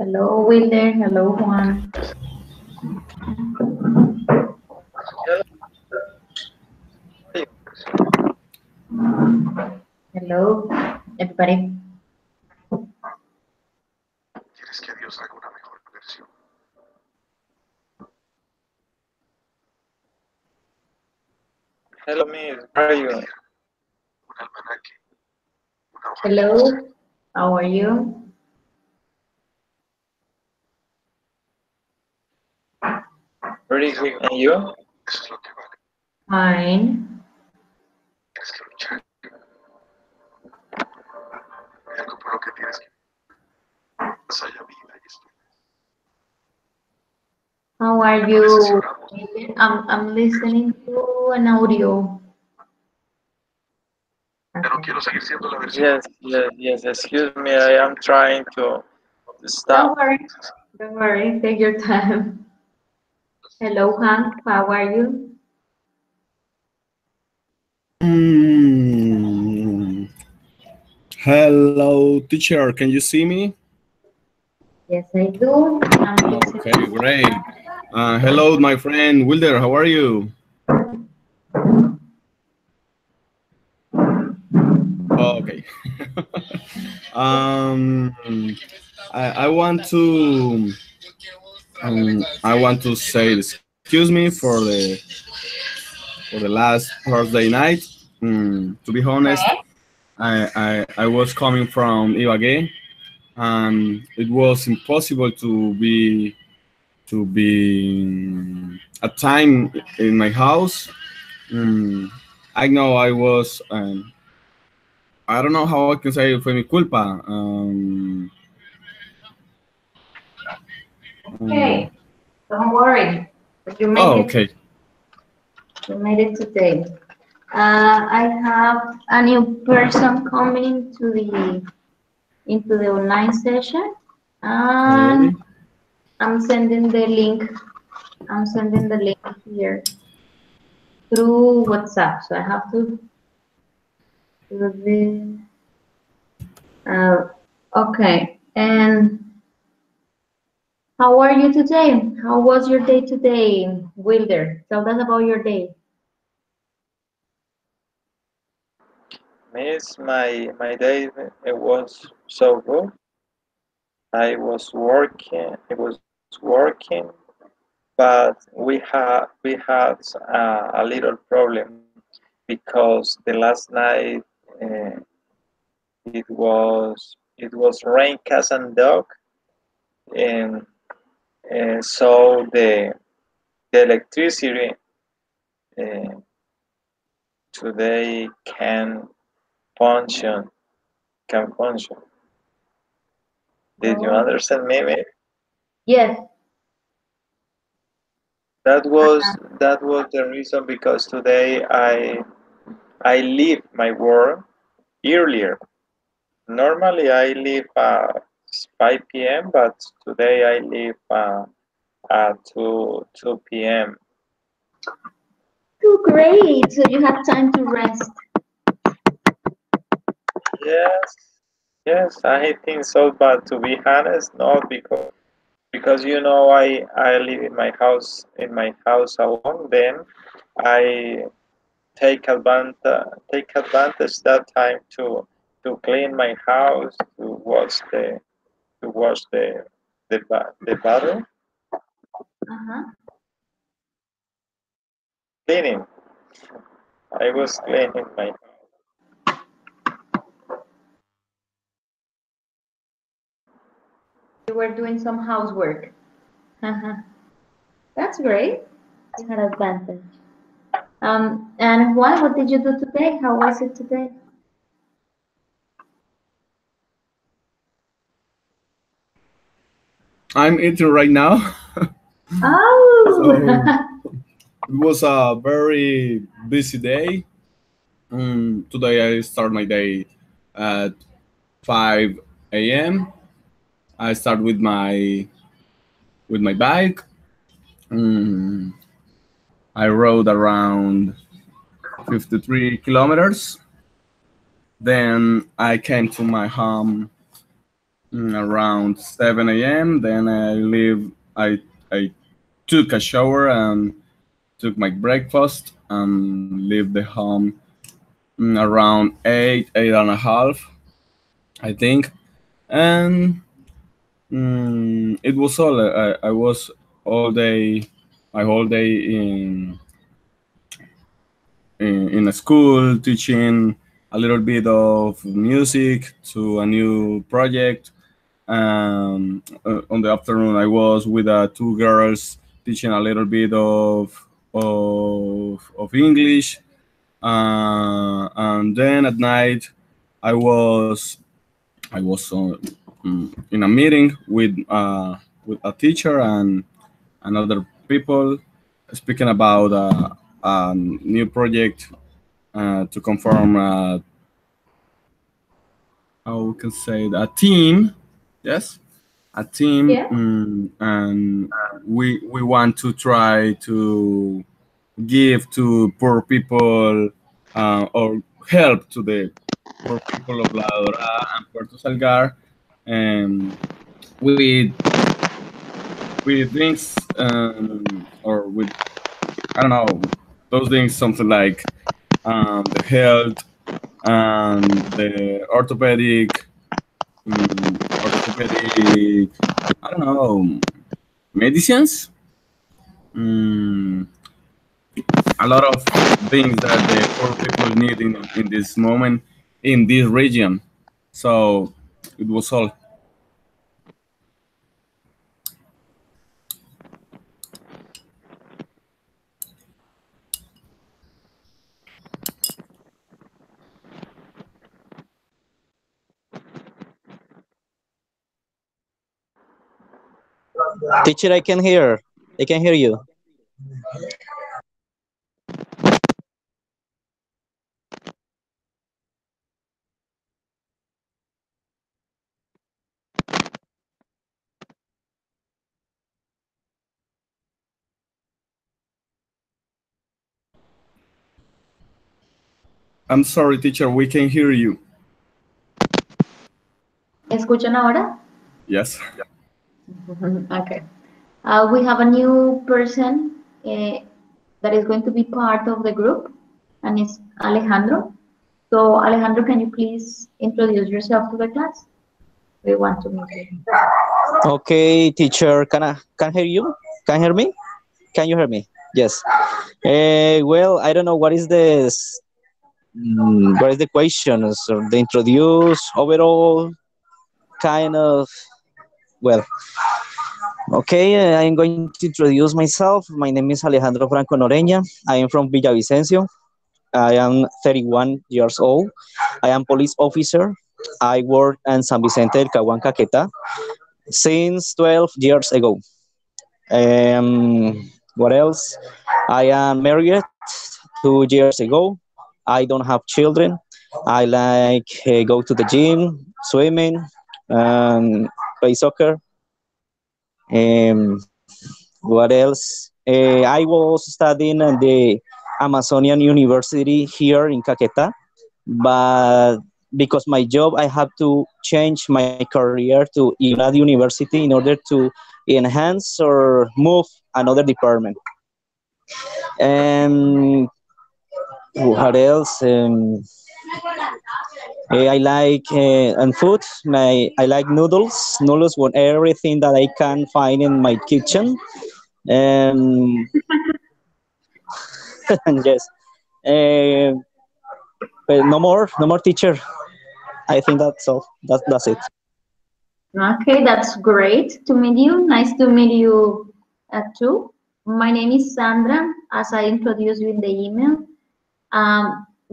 Hello, Wilder. Hello, Juan. Hello, everybody. ¿Quieres que Dios haga una mejor versión? Hello, Miss. How are you? Un almanaque, una hoja de Hello, consejo. how are you? Pretty good. And you? Eso es lo que vale. Fine. Tienes que luchar. Hay algo por lo que tienes que más allá vida y esperanza. How are ¿Te parece si you? oramos? I'm listening to an audio. Ya no Okay. quiero seguir siendo la versión. Yes. Excuse me. I am trying to Don't stop. worry. Don't worry. Take your time. Hello, Hank. How are you? Hello, teacher. Can you see me? Yes, I do. I'm listening. Okay, great. Hello, my friend Wilder. How are you? Okay. um, I want to say excuse me for the last Thursday night. To be honest, I was coming from Ibagué, and it was impossible to be at time in my house. I know I was. I don't know how I can say fue mi culpa. Okay. Don't worry. But you made Oh, it. okay. You made it today. I have a new person coming to the into the online session, and Okay. I'm sending the link. I'm sending the link here through WhatsApp. So I have to do this. Okay. And how are you today? How was your day today, Wilder? Tell us about your day. Miss, my day it was so good. I was working. I was working, but we had a little problem because the last night uh, it was rain, cats and dog, and so the electricity uh, today function can function. Did you Oh, understand me? Maybe? yes. That was the reason because today I leave my work earlier. Normally I leave at 5 p.m., but today I leave at 2 p.m. Oh, great. So you have time to rest. Yes, yes, I think so. But to be honest, not because I live in my house alone. Then I take advantage that time to clean my house, to wash the bathroom, Uh-huh. cleaning. I was cleaning my. You were doing some housework. Uh-huh. That's great. You had advantage. And what did you do today? How was it today? I'm eating right now. So Oh, it was a very busy day. Today I start my day at 5 a.m. I start with my bike. Mm, I rode around 53 kilometers. Then I came to my home around 7 a.m. Then I leave. I took a shower and took my breakfast and leave the home around 8, 8:30, I think. And it was all. I was all day, my whole day in a school teaching a little bit of music to a new project. On the afternoon, I was with two girls teaching a little bit of English. And then at night, I was I was in a meeting with a teacher and other people speaking about a new project to confirm how we can say it, a team. Yes, a team. Yeah. And we want to try to give to poor people or help to the poor people of La Dorada and Puerto Salgar, um, with things or with, I don't know, those things, something like the health and the orthopedic, I don't know, medicines. Mm, a lot of things that the poor people need in this moment in this region. So it was all. Teacher, I can hear. I can hear you. I'm sorry, teacher, we can hear you. ¿Escuchan ahora? Yes. Okay. We have a new person that is going to be part of the group, and it's Alejandro. So, Alejandro, can you please introduce yourself to the class? We want to meet you. Okay, teacher, can hear you? Can hear me? Can you hear me? Yes. Well, I don't know what is what is the question. So the introduce overall kind of, well, okay, I'm going to introduce myself. My name is Alejandro Franco Noreña. I am from Villavicencio. I am 31 years old. I am police officer. I work in San Vicente del Caguán, Caquetá since 12 years ago. What else? I am married 2 years ago. I don't have children. I like go to the gym, swimming, play soccer. What else? I was studying at the Amazonian University here in Caquetá, but because my job, I have to change my career to IUNAD University in order to enhance or move another department. And what else? I like and food. I like noodles. Noodles with everything that I can find in my kitchen. Um, yes. Uh, but no more teacher. I think that's all. That's it. Okay, that's great to meet you. Nice to meet you too. My name is Sandra, as I introduced you in the email.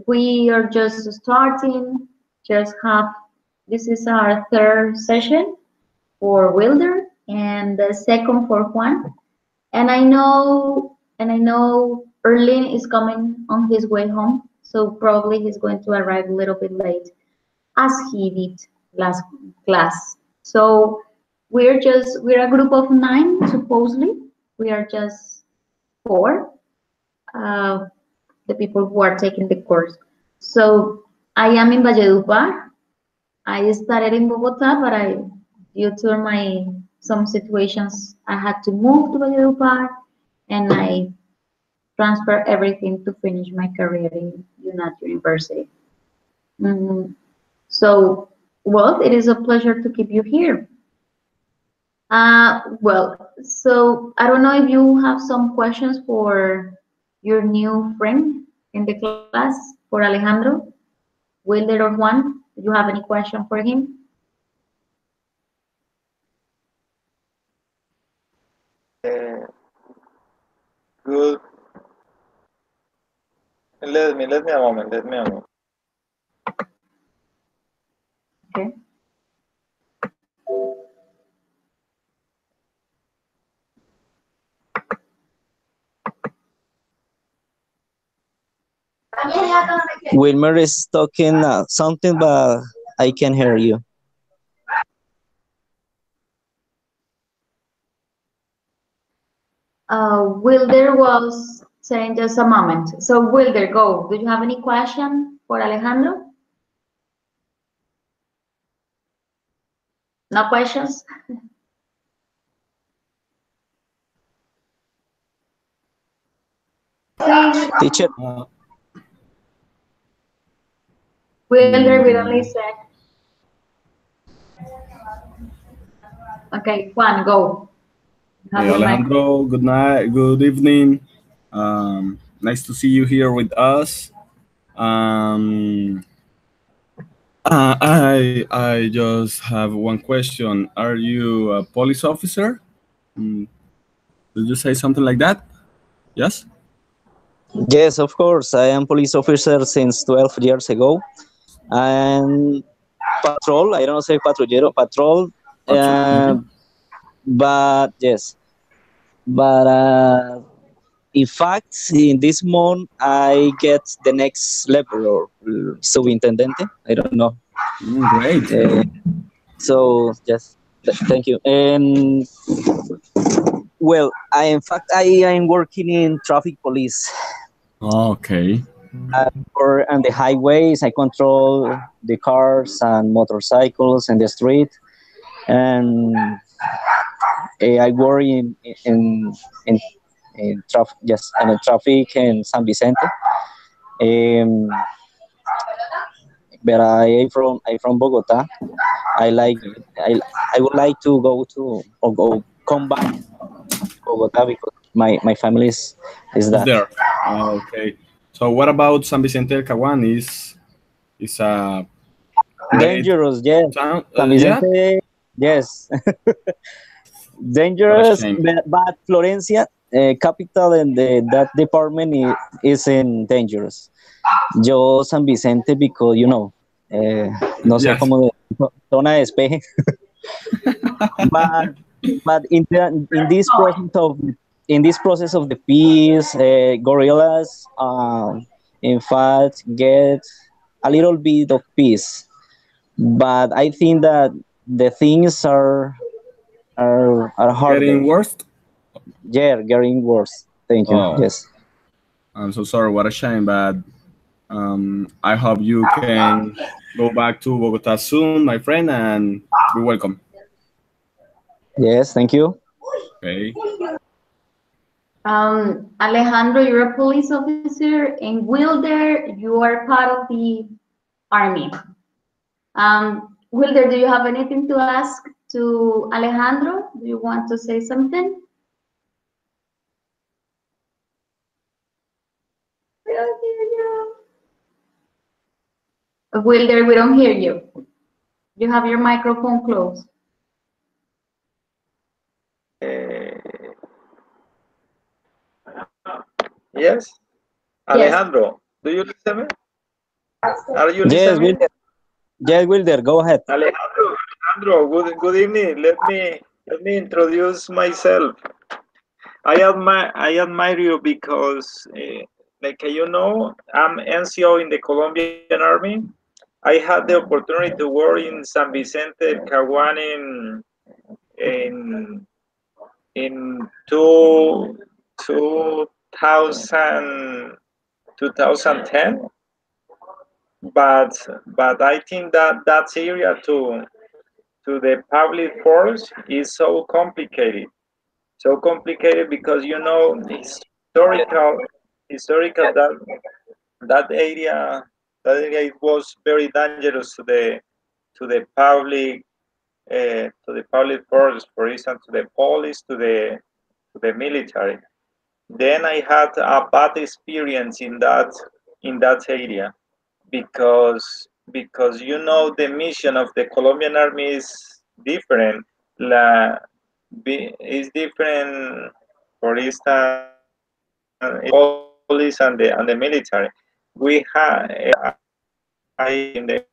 We are just starting, just have, this is our third session for Wilder and the second for Juan. And I know Erlin is coming on his way home, so probably he's going to arrive a little bit late, as he did last class. So we're a group of 9, supposedly. We are just 4, the people who are taking the course. So I am in Valledupar. I started in Bogota, but due to some situations, I had to move to Valledupar, and I transfer everything to finish my career in UNAT University. So, well, it is a pleasure to keep you here. Well, so I don't know if you have some questions for your new friend in the class, for Alejandro, Wilder or Juan. Do you have any question for him? Good. Let me a moment. Okay. Wilmer is talking something, but I can hear you. Wilder was saying just a moment. So Wilder, go. Do you have any question for Alejandro? No questions? Teacher, Wilder, we don't listen. Okay, Juan, go. You have Hey, your mic. Alejandro, good night, good evening. Nice to see you here with us. I just have one question. Are you a police officer? Did you say something like that? Yes? yes, of course. I am police officer since 12 years ago. And patrol, I don't say patrullero, patrol. But yes, but in fact, in this month, I get the next level or subintendente. I don't know. Great. So yes, thank you. And well, in fact I am working in traffic police. Okay. Or on the highways, I control the cars and motorcycles in the street, and I work in traffic, yes, and in traffic in San Vicente. Um, but I from Bogota. I like I would like to go to or go come back to Bogota because my family is Is that. there? Okay. So what about San Vicente del Caguán? Is a great Dangerous, yes. town? San Yeah. Vicente, yes. What a Dangerous, shame. but Florencia, capital, and that department is in dangerous. Yo San Vicente because no sé Yes. cómo zona de despeje. but in this process of the peace, gorillas, in fact, get a little bit of peace. But I think that the things are harder. Getting worse? Yeah, getting worse. Thank you. Oh. Yes. I'm so sorry. What a shame. But I hope you can go back to Bogota soon, my friend, and be welcome. Yes, thank you. Okay. Alejandro, you're a police officer. In Wilder, you are part of the army. Wilder, do you have anything to ask to Alejandro? Do you want to say something? We don't hear you. Wilder, we don't hear you. You have your microphone closed. Yes, Alejandro, do you listen me? Are you Yes, listening? Wilder. Yes, Wilder, go ahead. Alejandro, good evening. Let me introduce myself. I admire you because, like you know, I'm NCO in the Colombian Army. I had the opportunity to work in San Vicente del Caguán in 2010. But I think that that's area to the public force is so complicated. So complicated because historical that area it was very dangerous to the public force, for instance, to the police, to the military. Then I had a bad experience in that area because the mission of the Colombian army is different. La, is different. For instance, police and the military. We have in the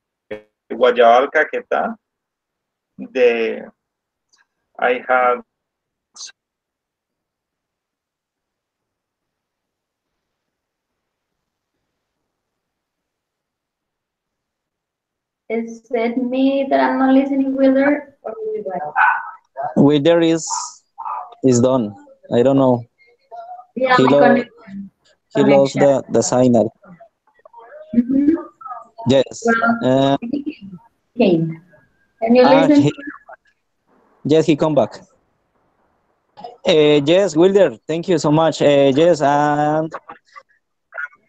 Guayabal Caquetá, the I had Is it me that I'm not listening, Wilder, or you guys? Wither is done. I don't know. Yeah, He my lost he lost connection. the signal. Mhm. Yes. Well, he came. Can you Ah, listen? yes, he come back. Yes, Wilder, thank you so much. Yes, and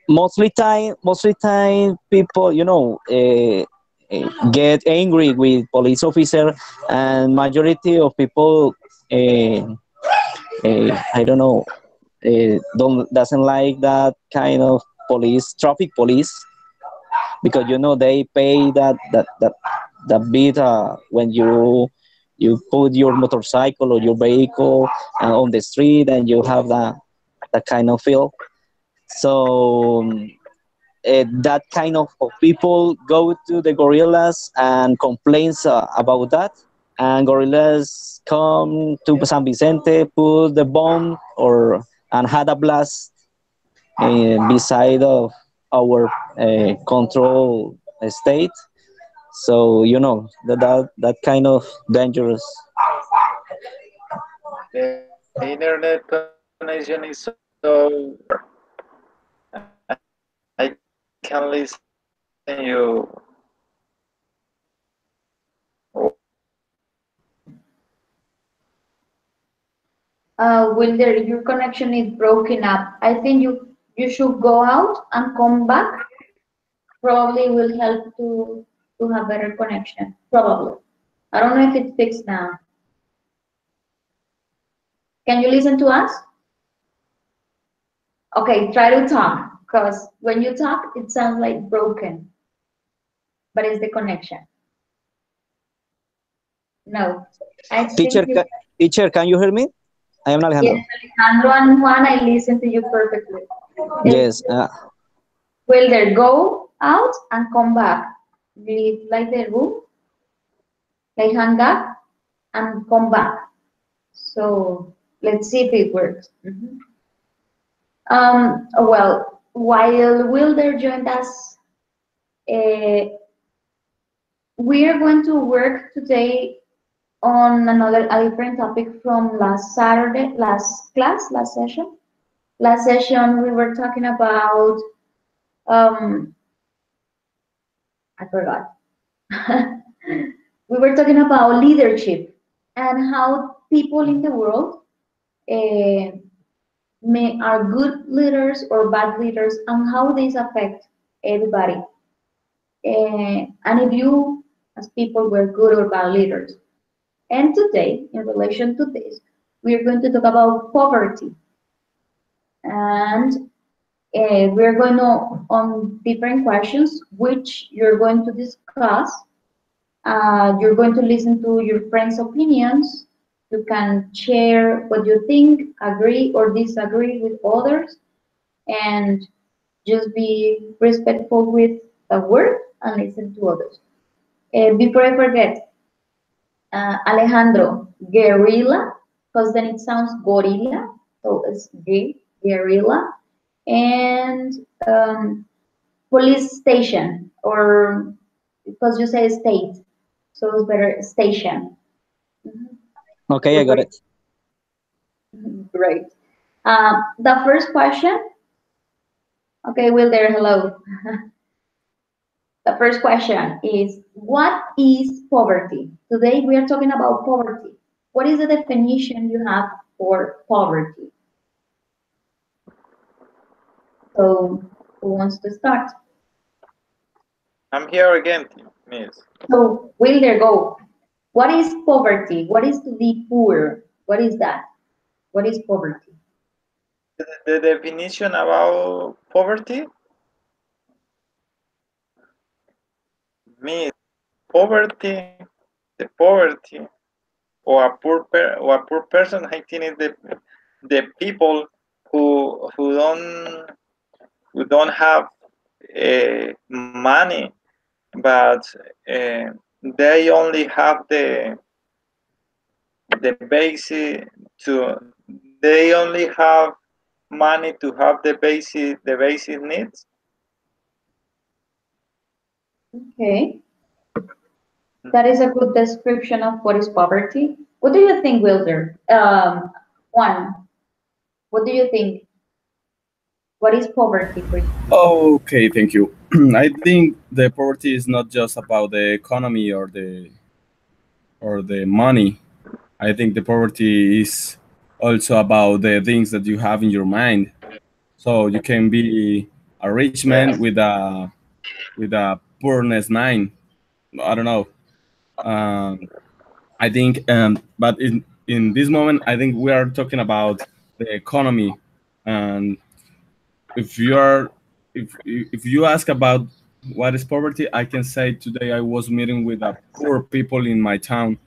mostly time people, get angry with police officer, and majority of people, uh, I don't know, don't doesn't like that kind of traffic police, because they pay that bit when you put your motorcycle or your vehicle on the street, and you have that kind of feel. So that kind of people go to the gorillas and complains about that, and gorillas come to San Vicente, put the bomb or and had a blast beside of our control state. So that kind of dangerous. the internet connection is so I can listen you. Wilder, your connection is broken up. I think you should go out and come back. Probably will help to have better connection. Probably. I don't know if it's fixed now. Can you listen to us? Okay, try to talk, because when you talk, it sounds like broken, but it's the connection. No, I Teacher, think you. teacher, can you hear me? I am Yes, Alejandro. Alejandro and Juan, I listen to you perfectly. Yes. Wilder, go out and come back. Leave like the room, like hang up and come back. So let's see if it works. Well, while Wilder joined us, we are going to work today on a different topic from last Saturday, last session. Last session we were talking about I forgot. We were talking about leadership and how people in the world uh, are good leaders or bad leaders, and how these affect everybody. And if you, as people, were good or bad leaders. And today, in relation to this, we are going to talk about poverty. And we're going on different questions, which you're going to discuss. You're going to listen to your friends' opinions. You can share what you think, agree or disagree with others, and just be respectful with the word and listen to others. Before I forget, Alejandro, guerrilla, because then it sounds gorilla, so it's guerrilla, and police station, or because you say state, so it's better station. Okay, I got it. Great. The first question. Okay, Wilder, hello. The first question is, what is poverty? Today we are talking about poverty. What is the definition you have for poverty? So, who wants to start? I'm here again, Miss. So, Wilder, go. What is poverty? What is to be poor? What is that? What is poverty? The definition about poverty? Miss, poverty, the poverty, or a poor person, I think is the people who don't have money, but they only have the basic to they only have money to have the basic needs. Okay. That is a good description of what is poverty. What do you think, Wilder? Juan, what do you think? What is poverty for you? Okay, thank you. I think the poverty is not just about the economy or the money. I think the poverty is also about the things that you have in your mind. So you can be a rich man with a poorness mind. I don't know. Um, I think, but in this moment, I think we are talking about the economy. And if you are, if you ask about what is poverty, I can say today I was meeting with poor people in my town,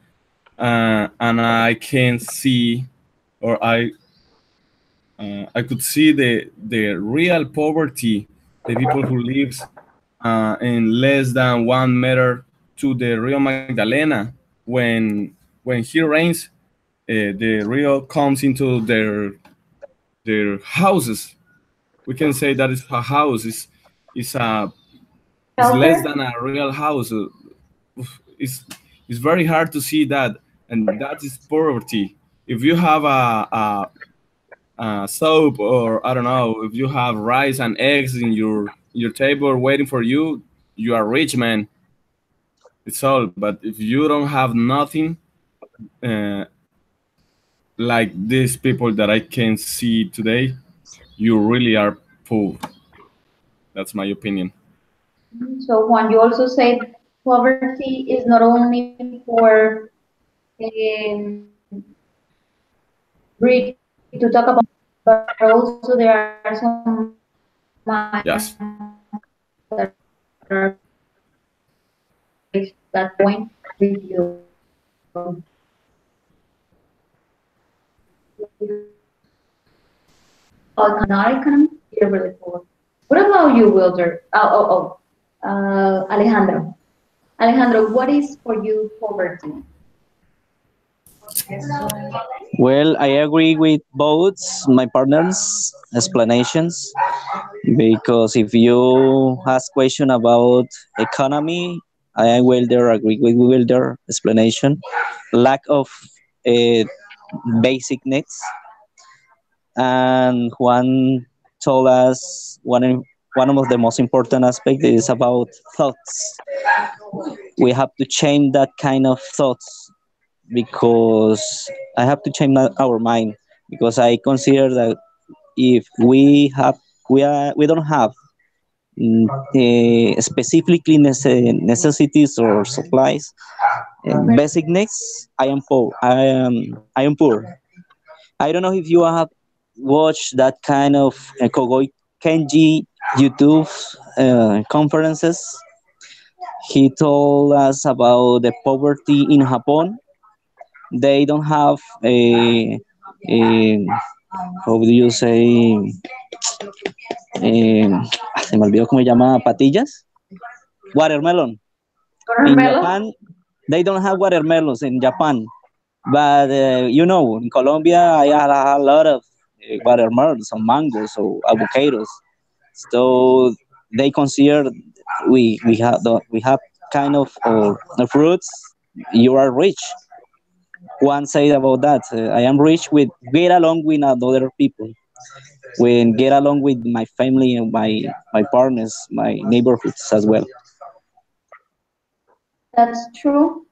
and I can see, or I could see the real poverty, the people who lives in less than 1 meter to the Rio Magdalena. When he rains, the Rio comes into their houses. We can say that is a house. Is a is less Shelter? than a real house. It's it's very hard to see that, and that is poverty. If you have soap, or I don't know, if you have rice and eggs in your table waiting for you, you are rich man. It's all. But if you don't have nothing, uh, like these people that I can see today, you really are poor. That's my opinion. So, Juan, you also said poverty is not only for rich to talk about, but also there are some minds Yes. that are that point with you. Not economy, you're really poor. What about you, Wilder? Alejandro. Alejandro, what is for you poverty? Well, I agree with both my partners' explanations because if you ask question about economy, I will there agree with their explanation. Lack of uh, basic needs, and Juan told us one of the most important aspects is about thoughts. We have to change that kind of thoughts because I have to change our mind because I consider that if we don't have specifically necessities or supplies, basic needs, I am poor. I don't know if you have watched that kind of Kogoi Kenji YouTube conferences. He told us about the poverty in Japan. They don't have a how do you say, eh, se me olvidó cómo se llama, patillas, watermelon. In Carmelo? Japan, they don't have watermelons in Japan, but in Colombia, I had a lot of watermelons, or mangoes, or avocados. So they consider we have kind of fruits. You are rich. One said about that. I am rich with get along with other people. When get along with my family and my partners, my neighborhoods as well. That's true.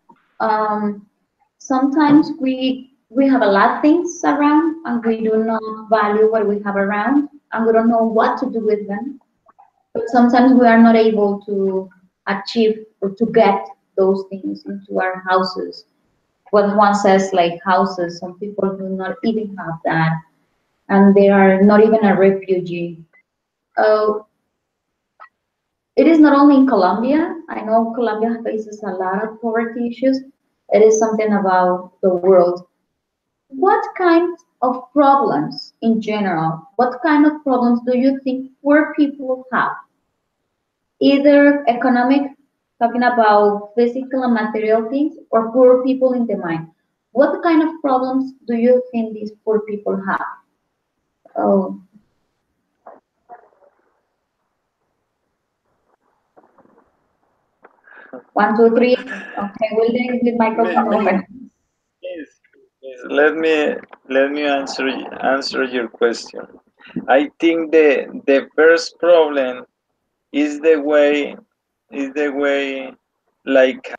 Sometimes we have a lot of things around and we do not value what we have around and we don't know what to do with them. But sometimes we are not able to achieve or to get those things into our houses. What one says like houses, some people do not even have that, and they are not even a refugee. Uh, it is not only in Colombia. I know Colombia faces a lot of poverty issues. It is something about the world. What kind of problems in general, what kind of problems do you think poor people have? Either economic, talking about physical and material things, or poor people in the mind. What kind of problems do you think these poor people have? Oh, 1, 2, 3. Okay, we'll do with microphone open. Please, let me answer your question. I think the first problem is the way like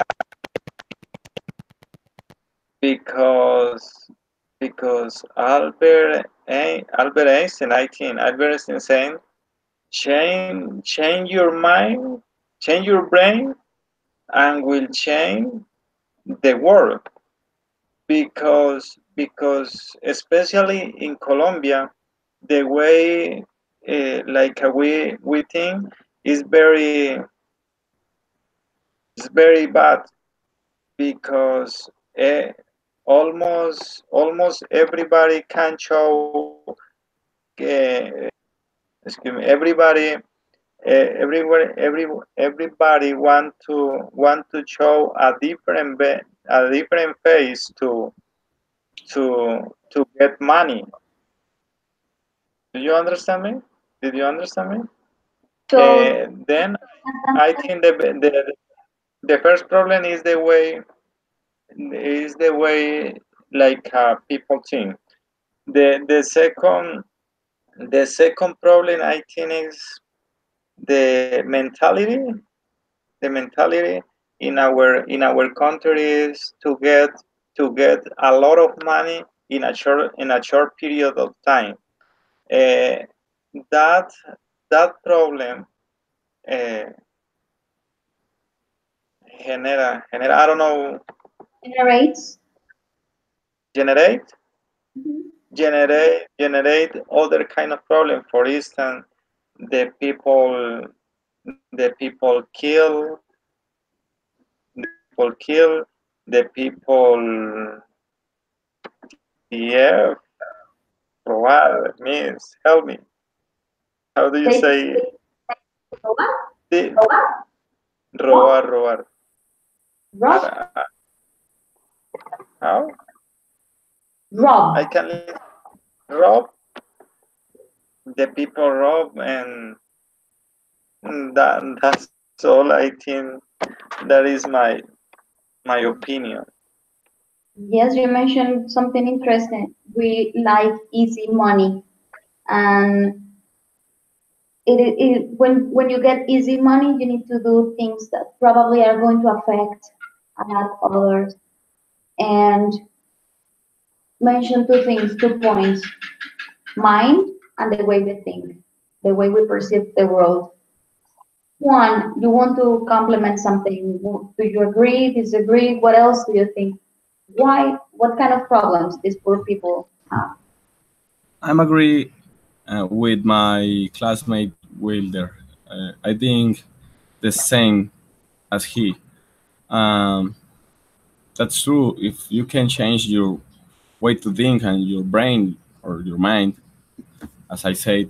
because Albert Einstein, I think Albert Einstein saying change your mind, change your brain, and will change the world. Because especially in Colombia, the way like we think is very bad because almost everybody can show uh, excuse me, everybody want to show a different face to get money. Do you understand me? Did you understand me? So, Then I think the first problem is the way like people think. The second problem I think is the mentality. The mentality in our country is to get a lot of money in a short period of time. Uh, that that problem uh, genera I don't know generates. generate Mhm. generate other kind of problem. For instance, the people kill the people. Yeah, robar means help me. How do you They say what? the Rob? robar? Rob? How I Rob. can rob the people rob and that's all. I think that is my opinion. Yes, you mentioned something interesting. We like easy money, and when you get easy money, you need to do things that probably are going to affect a lot others. And mention two things, 2 points: mind and the way we think, the way we perceive the world. One, you want to complement something. Do you agree, disagree? What else do you think? Why? What kind of problems these poor people have? I'm agree with my classmate Wilder. I think the same as he. Um, that's true. If you can change your way to think and your brain or your mind, as I said,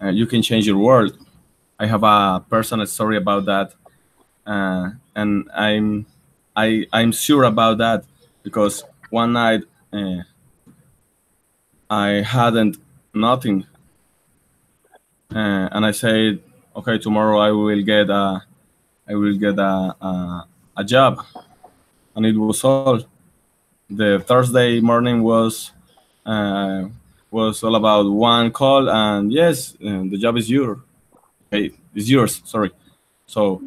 you can change your world. I have a personal story about that, and I'm sure about that because one night I hadn't nothing, and I said, okay, tomorrow I will get a job, and it was all. The Thursday morning uh, was all about one call, and yes, the job is yours. Okay, it's yours. Sorry. So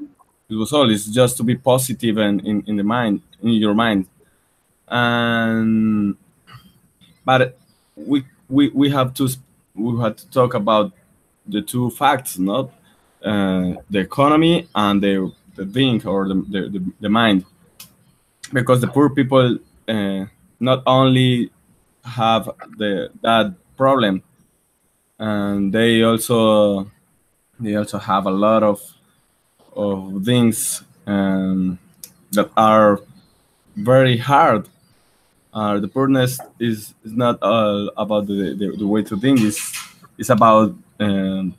It was all. It's just to be positive and in the mind, in your mind. And but we have to we had to talk about the two facts, not the economy and the thing or the mind, because the poor people not only have that problem, and they also have a lot of things that are very hard. The poorness is not all about the way to think. It's about the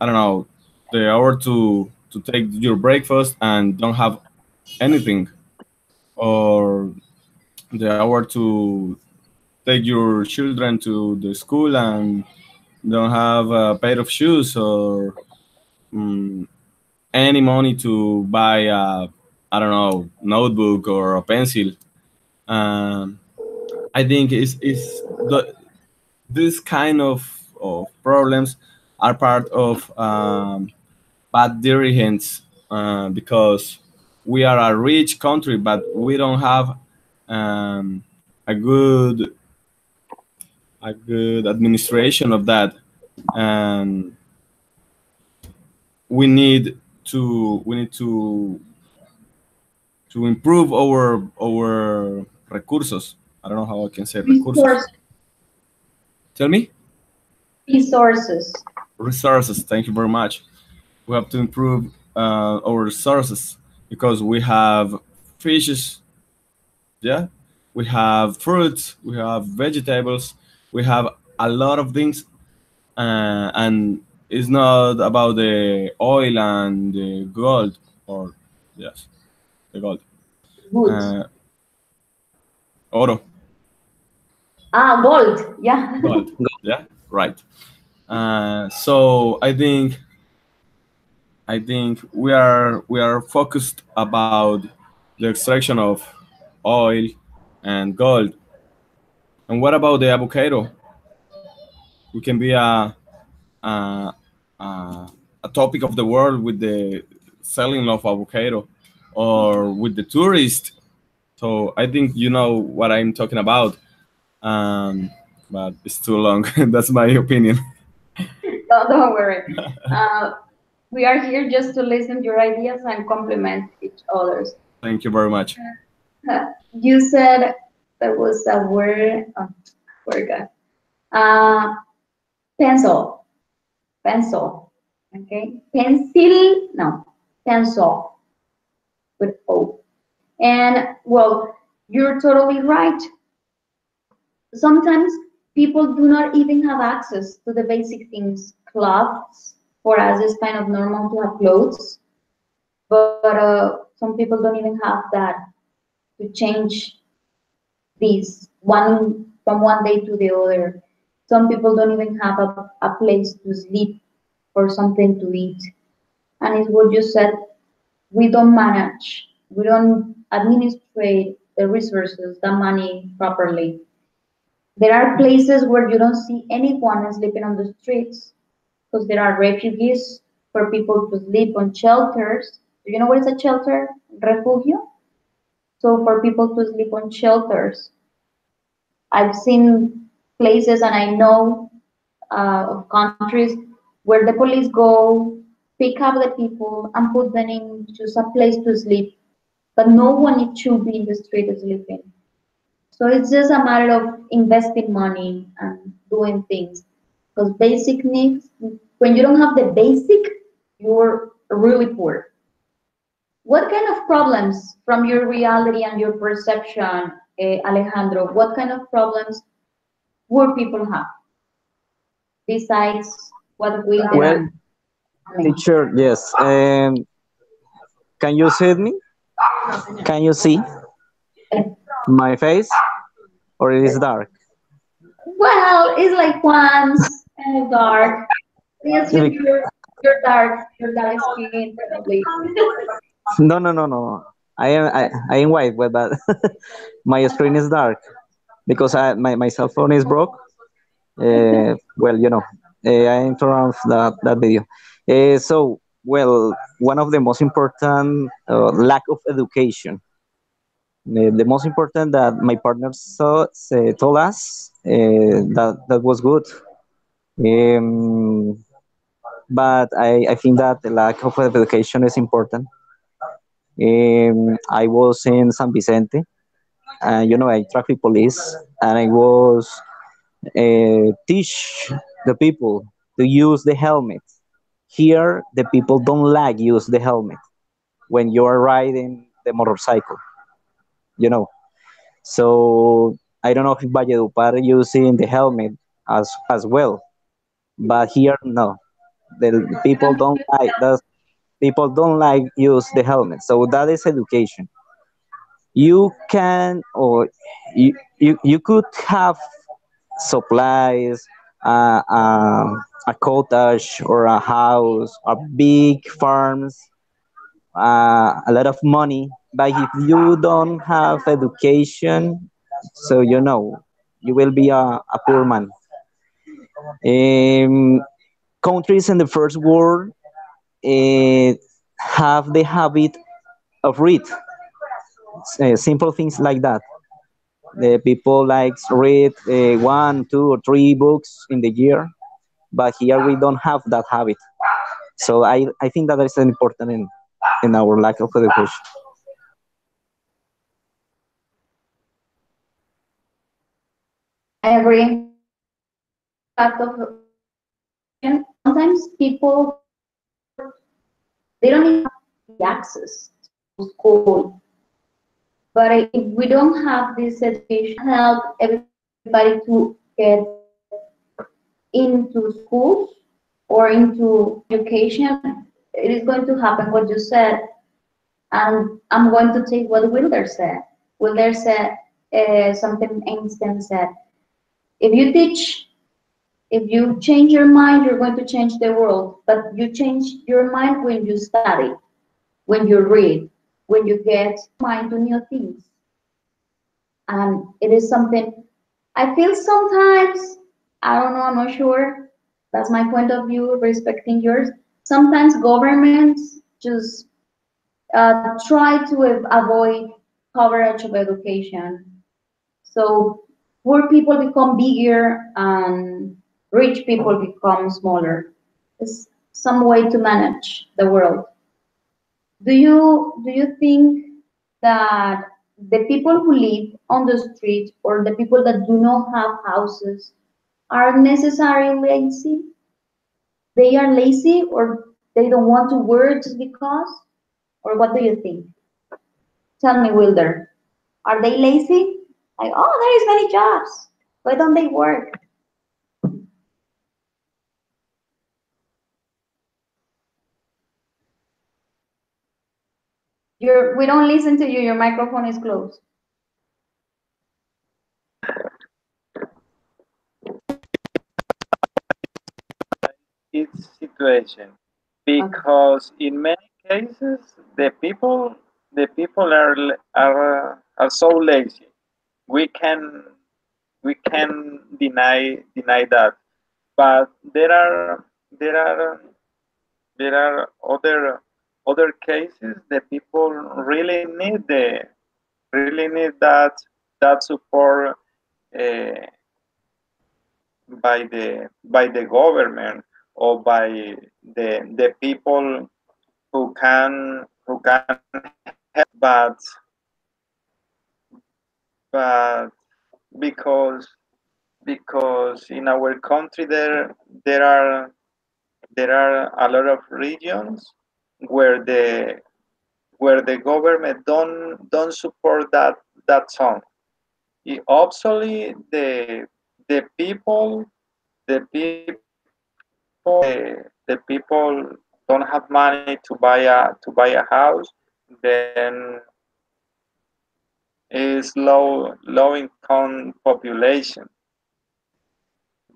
I don't know, the hour to take your breakfast and don't have anything, or the hour to take your children to the school and don't have a pair of shoes, or mm, any money to buy a I don't know, notebook or a pencil. Um, I think this kind of problems are part of bad dirigents, because we are a rich country, but we don't have um, a good administration of that, and we need to improve our recursos. I don't know how I can say recursos. Tell me. Resources. Resources. Thank you very much. We have to improve our resources because we have fishes, yeah, we have fruits, we have vegetables, we have a lot of things, and it's not about the oil and the gold, or yes, the gold, Good. oro, Gold. Yeah. gold, yeah, right. So I think we are focused about the extraction of oil and gold. And what about the avocado? We can be a, a topic of the world with the selling of avocado, or with the tourist. So I think you know what I'm talking about. But it's too long. That's my opinion. Don't worry. We are here just to listen to your ideas and complement each other's. Thank you very much. You said there was a word. Oh, forgot. Pencil. Pencil. Okay. Pencil. No. Pencil. With O. And well, you're totally right. Sometimes people do not even have access to the basic things. Clothes. For us, it's kind of normal to have clothes, but some people don't even have that to change these from one day to the other. Some people don't even have a place to sleep or something to eat. And it's what you said, we don't manage, we don't administrate the resources, the money properly. There are places where you don't see anyone sleeping on the streets because there are refugees for people to sleep on shelters. Do you know what is a shelter? Refugio? So for people to sleep on shelters. I've seen places and I know of countries where the police go, pick up the people and put them in just a place to sleep. But no one should be in the street sleeping. So it's just a matter of investing money and doing things. Because basic needs, when you don't have the basic, you're really poor. What kind of problems from your reality and your perception, Alejandro, what kind of problems poor people have besides what we Well, teacher, yes. Can you see me? Can you see my face? Or it is dark? Well, it's like once kind of dark. Yes, you're dark, your dark skin, probably. No, no, no, no. I am white, but my screen is dark because my cell phone is broke. Well, I interrupt that video. So Well, one of the most important lack of education. The most important that my partner told us that was good. Um, but I think that the lack of education is important. I was in San Vicente, I traffic police, and I was teach the people to use the helmet. Here, the people don't like use the helmet when you are riding the motorcycle, you know. So I don't know if Valledupar using the helmet as well, but here no. The people don't like the people don't like use the helmet. So that is education. You can or you could have supplies, a cottage or a house, a big farms, a lot of money. But if you don't have education, so you will be a poor man. Um, Countries in the first world uh, have the habit of read simple things like that. The people likes read one, two, or three books in the year, but here we don't have that habit. So I think that is important in our lack of education. I agree. Fact of sometimes people they don't even have the access to school. But if we don't have this education, help everybody to get into schools or into education, it is going to happen what you said. And I'm going to take what Wilder said. Wilder said something Einstein said. If you teach, if you change your mind, you're going to change the world. But you change your mind when you study, when you read, when you get mind to new things. And it is something I feel sometimes, I don't know, I'm not sure. That's my point of view, respecting yours. Sometimes governments just try to avoid coverage of education. So poor people become bigger and rich people become smaller. It's some way to manage the world. Do you think that the people who live on the street or the people that do not have houses are necessarily lazy? They are lazy or they don't want to work just because? Or what do you think? Tell me, Wilder. Are they lazy? Like, oh, there is many jobs. Why don't they work? We don't listen to you. Your microphone is closed. Its situation, because in many cases the people are so lazy. We can deny that, but there are other cases the people really need that support uh, by the government or by the people who can help, but because in our country there are a lot of regions where the government don't support that song. Obviously the people the people don't have money to buy a house, then is low income population.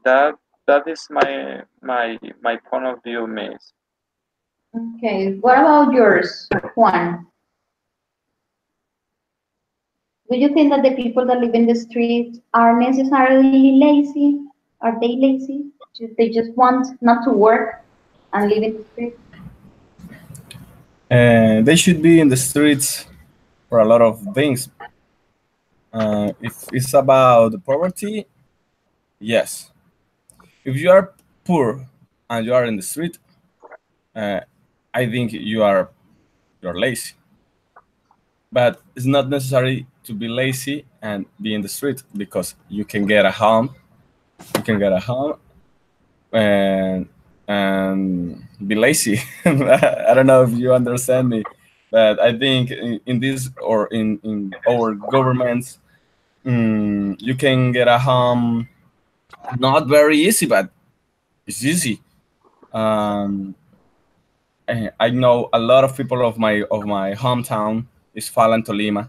That is my point of view, Miss. Okay. What about yours, Juan? Do you think that the people that live in the street are necessarily lazy? Are they lazy? They just want not to work and live in the street? They should be in the streets for a lot of things. If it's about poverty, yes. If you are poor and you are in the street, I think you're lazy. But it's not necessary to be lazy and be in the street, because you can get a home. You can get a home and be lazy. I don't know if you understand me, but I think in this, or in our governments, you can get a home, not very easy, but it's easy. I know a lot of people of my hometown is Falan Tolima.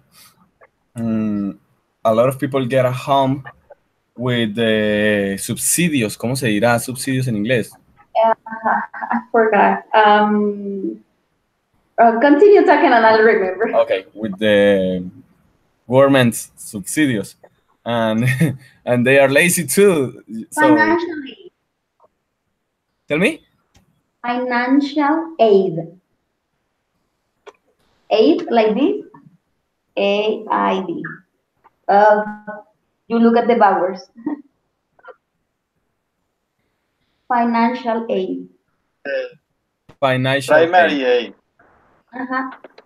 A lot of people get a home with the subsidios. ¿Cómo se dirá subsidios en inglés? I forgot. Continue talking and I'll remember. Okay, with the government subsidios, and and they are lazy too. So Financially. tell me. Financial aid. Aid like this. AID. You look at the vowels. Financial aid. Financial Primary aid. aid.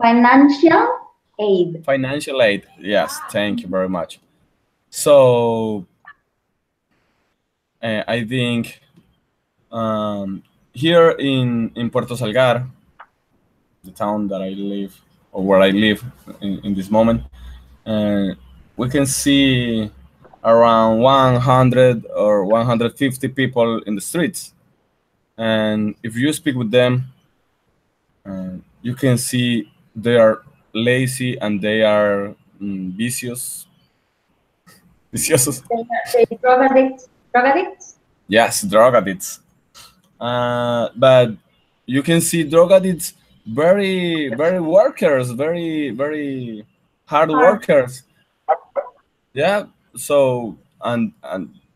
Financial aid. Financial aid. Yes, thank you very much. So I think here in Puerto Salgar, the town that I live, or where I live in this moment, we can see around 100 or 150 people in the streets. And if you speak with them, you can see they are lazy and they are vicious. Viciosos. They drug addicts. Drug addicts? Yes, drug addicts. But you can see drug addicts very workers, very hard workers. Yeah. So and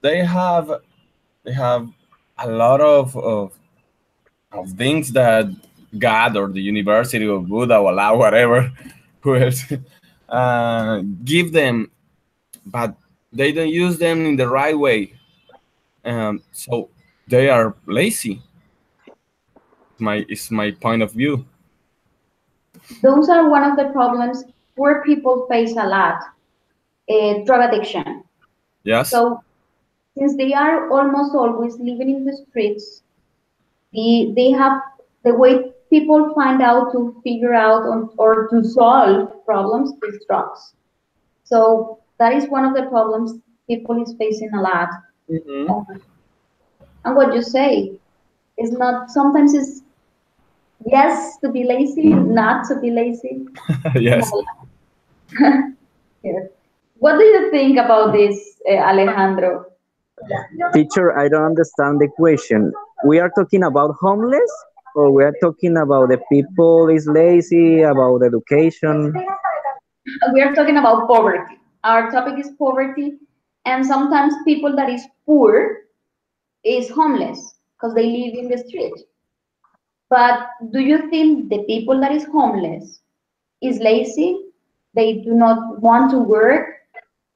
they have a lot of things that God or the university or Buddha or Allah, whatever, will give them, but they don't use them in the right way. So they are lazy. It's my point of view. Those are one of the problems poor people face a lot. Drug addiction. Yes. So since they are almost always living in the streets, they have the way people find out to figure out or to solve problems is drugs. So that is one of the problems people is facing a lot. And what you say is not, sometimes it's yes to be lazy, not to be lazy. Yes. Yes. What do you think about this, Alejandro? Teacher, I don't understand the question. We are talking about homeless, or we are talking about the people is lazy, about education? We are talking about poverty. Our topic is poverty, and sometimes people that is poor is homeless because they live in the street. But do you think the people that is homeless is lazy? They do not want to work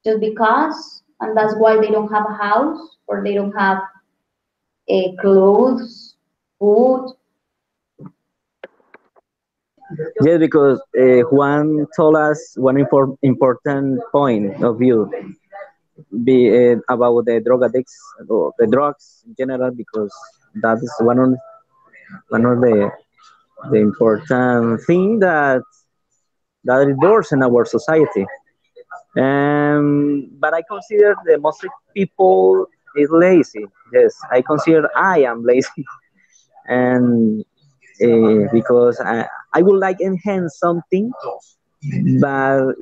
just because, and that's why they don't have a house or they don't have clothes, food. Yes, because Juan told us one important point of view about the drug addicts or the drugs in general, because that is one of the important thing that is worse in our society. But I consider the most people is lazy. Yes, I consider I am lazy, and because I would like enhance something, but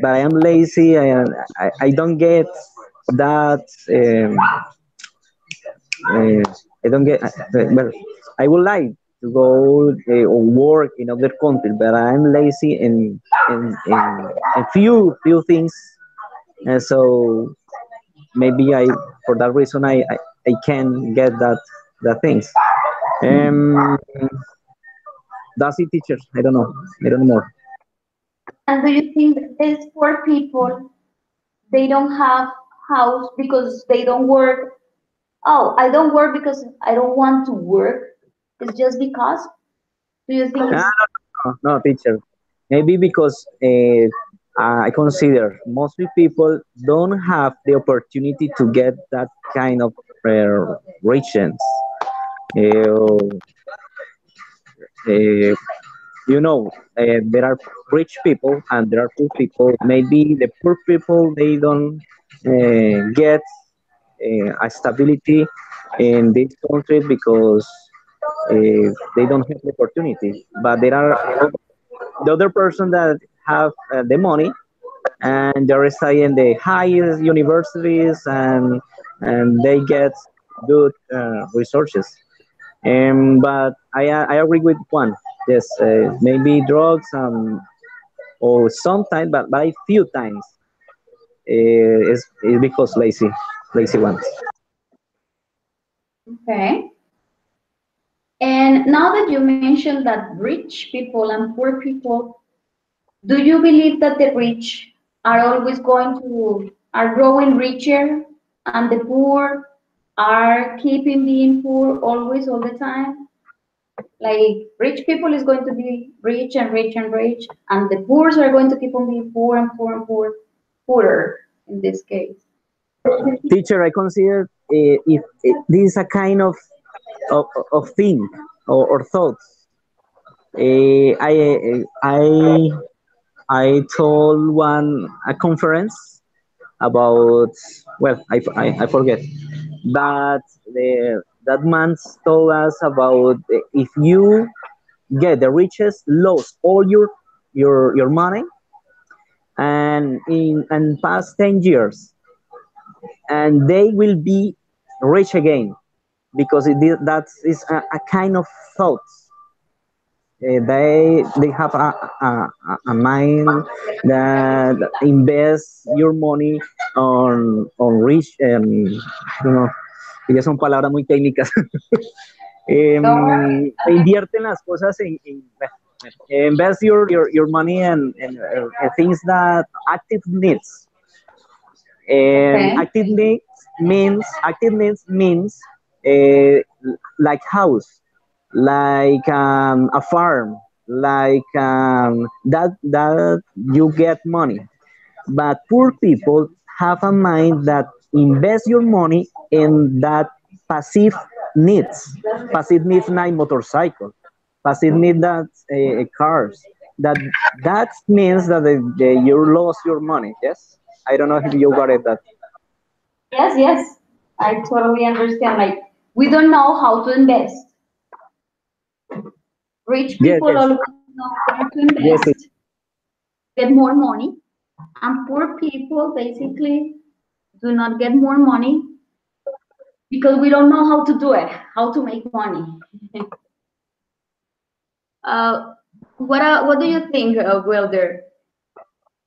I am lazy. I don't get that. I don't get. Well, I would like to go or work in other countries, but I'm lazy in few things, and so maybe for that reason I can get that things. That's it, teacher. I don't know. I don't know more. And do you think that these poor people, they don't have house because they don't work? Oh, I don't work because I don't want to work. It's just because. Do you think Ah, it's no, no, teacher. Maybe because I consider mostly people don't have the opportunity to get that kind of riches. Uh, uh, there are rich people and there are poor people. Maybe the poor people they don't get a stability in this country because they don't have the opportunity. But there are the other person that have the money and they're studying the highest universities and they get good resources. But I agree with one. Yes, maybe drugs or sometimes, but a few times is because lazy ones. okay? And now that you mentioned that rich people and poor people, do you believe that the rich are always are growing richer and the poor are keeping being poor always all the time? Like rich people is going to be rich and rich and rich, and the poor are going to keep on being poor and poor and poor, poorer in this case. Teacher, I consider if this is a kind of thing or thoughts. I told one a conference about I forget, but that man told us about if you get the richest, lost all your money, and in past 10 years, and they will be rich again because that is a kind of thought. They have a mind that invest your money on rich I don't know, ya son palabras muy técnicas. Don't worry. Invierten las cosas invest your money and things that active needs. Okay. Active needs means uh, like house, like a farm, like that you get money. But poor people have a mind that invest your money in that passive needs. Passive needs like motorcycle. Passive need that cars. That means that you lost your money. Yes, I don't know if you got it. That Yes, yes. I totally understand. Like we don't know how to invest. Rich yes, people yes, always know where to yes. invest, get more money, and poor people basically do not get more money because we don't know how to do it, how to make money. uh, what do you think, Wilder?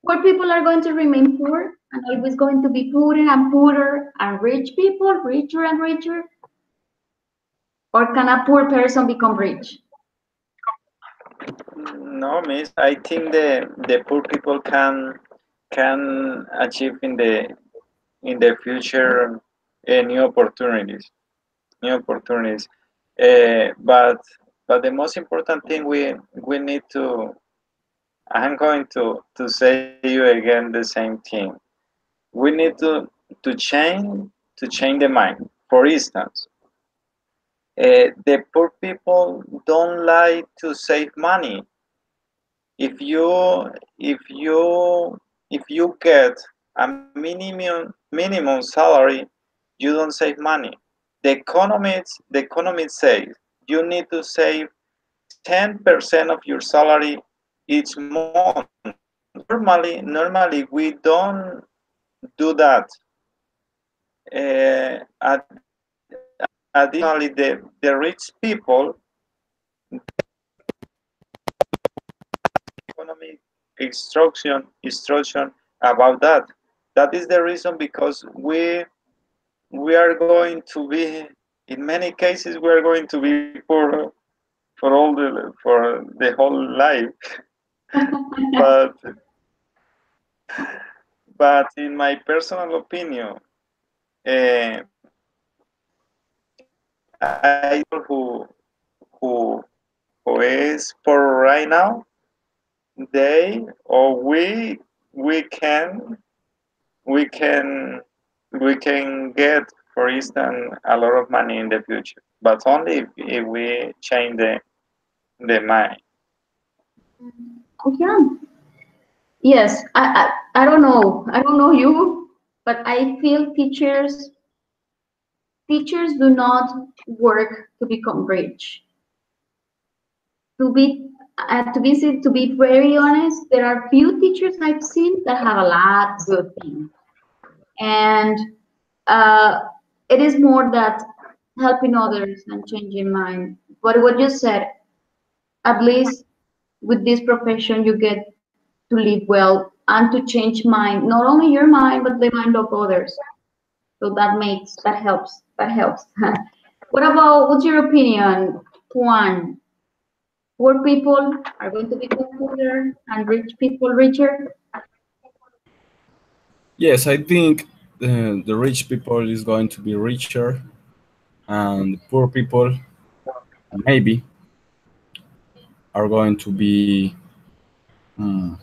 Poor people are going to remain poor and always going to be poorer and poorer, and rich people richer and richer? Or can a poor person become rich? No, miss. I think the poor people can achieve in the future new opportunities, new opportunities. But the most important thing we need to. I'm going to say you again the same thing. We need to change the mind. For instance, the poor people don't like to save money. If you if you if you get a minimum salary, you don't save money. The economist says you need to save 10% of your salary each month. Normally we don't do that. Additionally, the rich people economic instruction about that. That is the reason because we are going to be, in many cases we are going to be poor for the whole life. But in my personal opinion, uh, I who who is poor right now, they or we can we can we can get, for instance, a lot of money in the future, but only if we change the mind. Yeah. Yes, I don't know. I don't know you, but I feel teachers do not work to become rich. To be very honest, there are few teachers I've seen that have a lot of good things, and uh, it is more that helping others and changing mind. But what you said, at least with this profession, you get to live well and to change mind, not only your mind but the mind of others. So that helps. That helps. What's your opinion, Juan? Poor people are going to become poorer and rich people richer? Yes, I think the rich people is going to be richer, and the poor people maybe are going to be mm,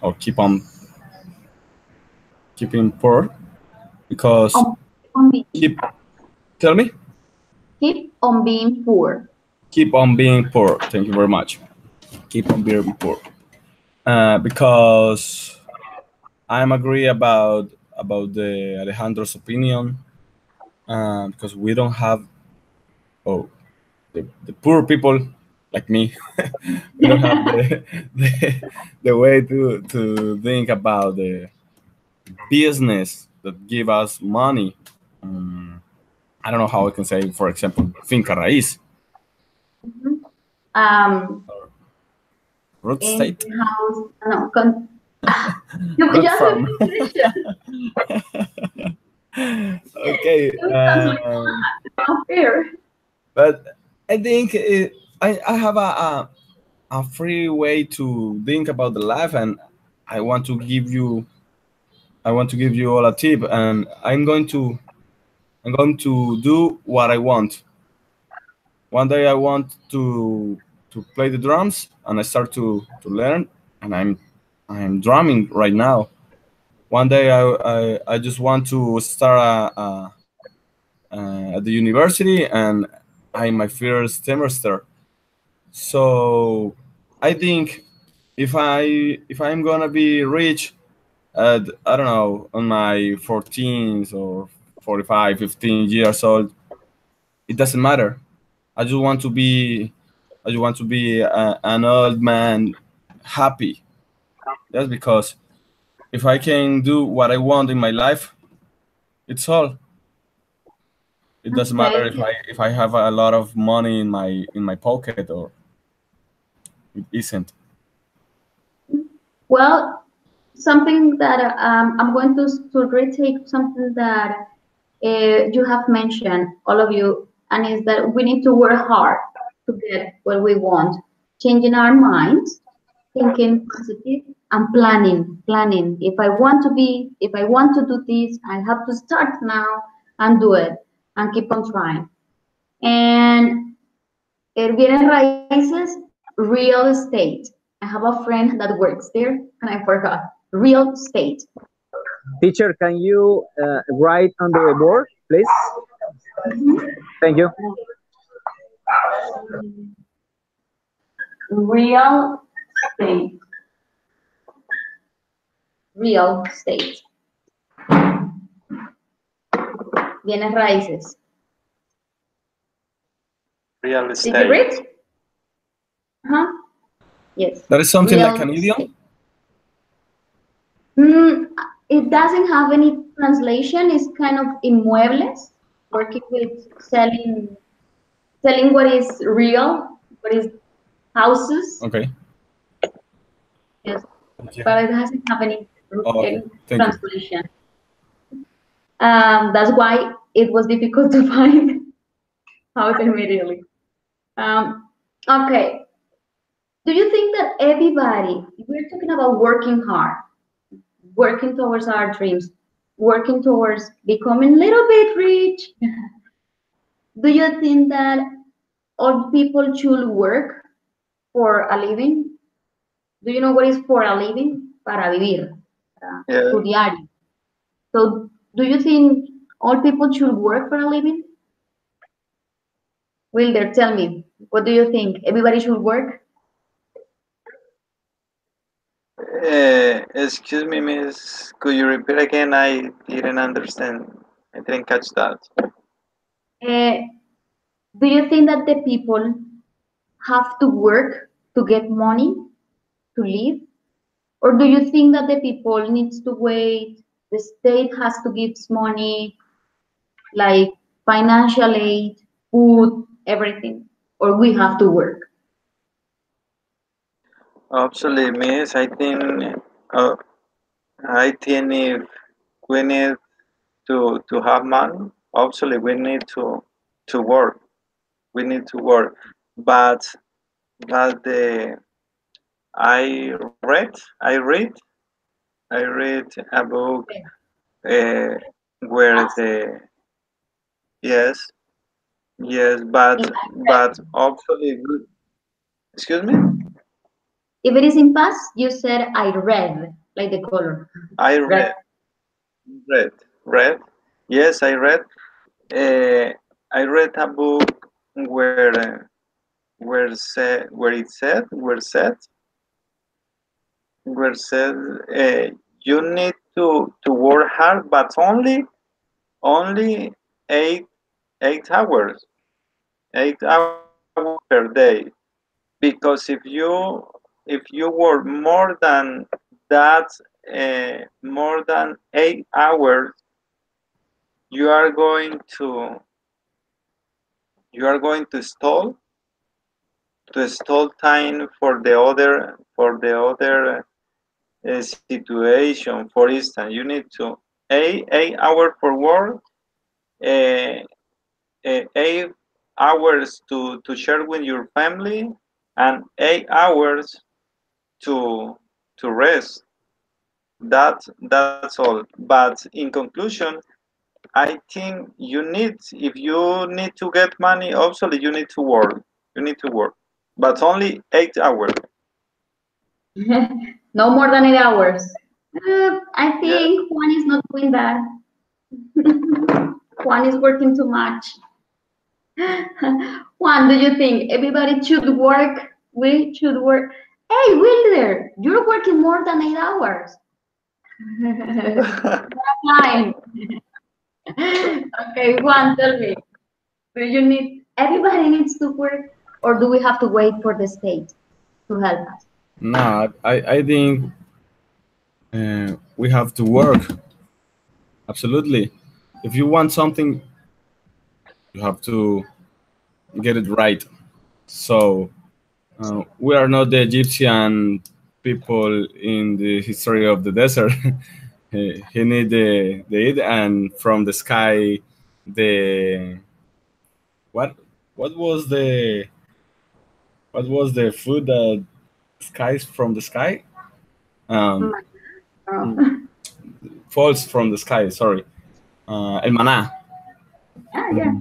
or keeping poor because On being, keep tell me keep on being poor. keep on being poor. Thank you very much. Keep on being poor because I'm agree about the Alejandro's opinion because we don't have oh the poor people like me we don't have the way to think about the business that give us money. I don't know how I can say, for example, finca raíz, Um, root in state, house, no, root ya farm. Okay, not fair. but I think I have a free way to think about the life, and I want to give you I want to give you all a tip, and I'm going to do what I want. One day I want to play the drums, and I start to learn, and I'm drumming right now. One day I just want to start at the university, and I'm my first semester. So I think if I'm gonna be rich at I don't know on my 14s or 45, 15 years old, it doesn't matter. I just want to be I just want to be an old man happy. That's because if I can do what I want in my life, it's all. It doesn't matter Okay. if I have a lot of money in my pocket or it isn't. Well, something that I'm going to retake something that you have mentioned, all of you, and is that we need to work hard to get what we want, changing our minds, thinking positive, and planning. If I want to do this, I have to start now and do it and keep on trying. And Bienes Raíces, real estate. I have a friend that works there, and I forgot. Real estate. Teacher, can you write on the board, please? Thank you. Real estate. Real estate. Bienes raíces. Real Did you estate. read? Uh-huh. Yes. That is something Real like an idiom. estate. It doesn't have any translation. It's kind of inmuebles, working with selling what is real, what is houses. Okay. Yes, Thank you. but it doesn't have any Okay. Thank you. translation. That's why it was difficult to find out immediately. Okay. Do you think that everybody, we're talking about working hard, working towards our dreams, working towards becoming a little bit rich? Do you think that all people should work for a living? Do you know what is for a living? Para vivir, Yeah. tu diario. So, do you think all people should work for a living? Wilder, tell me, what do you think? Everybody should work? Excuse me, miss. Could you repeat again? I didn't understand. I didn't catch that. Uh, do you think that the people have to work to get money to live? Or do you think that the people needs to wait, the state has to give money, like financial aid, food, everything, or we have to work? Actually, miss, uh, I think if we need to have money, actually we need to work. We need to work. But the I read I read a book uh, where the yes yes but actually excuse me. If it is in past, you said I read, like the color. I Read. read yes I read uh, I read a book where said you need to work hard but only eight 8 hours 8 hours per day because if you work that more than 8 hours you are going to stall time for the other situation. For instance, you need to 8 hours for work, uh, 8 hours to share with your family, and 8 hours to rest. That's all. But in conclusion, I think if you need to get money, obviously you need to work. You need to work, but only 8 hours. No more than 8 hours. I Yeah. think Juan is not doing that. Juan is working too much. Juan, do you think everybody should work? We should work. Hey, Wilder, you're working more than 8 hours. Fine. Okay, Juan, tell me, do you need, everybody needs to work, or do we have to wait for the state to help us? No, I think we have to work. Absolutely. If you want something, you have to get it right. So we are not the Egyptian people in the history of the desert. He need the it, and from the sky, the what what was the what was the food that skies from the sky? Um, Oh. falls from the sky. Sorry, el maná. Yeah.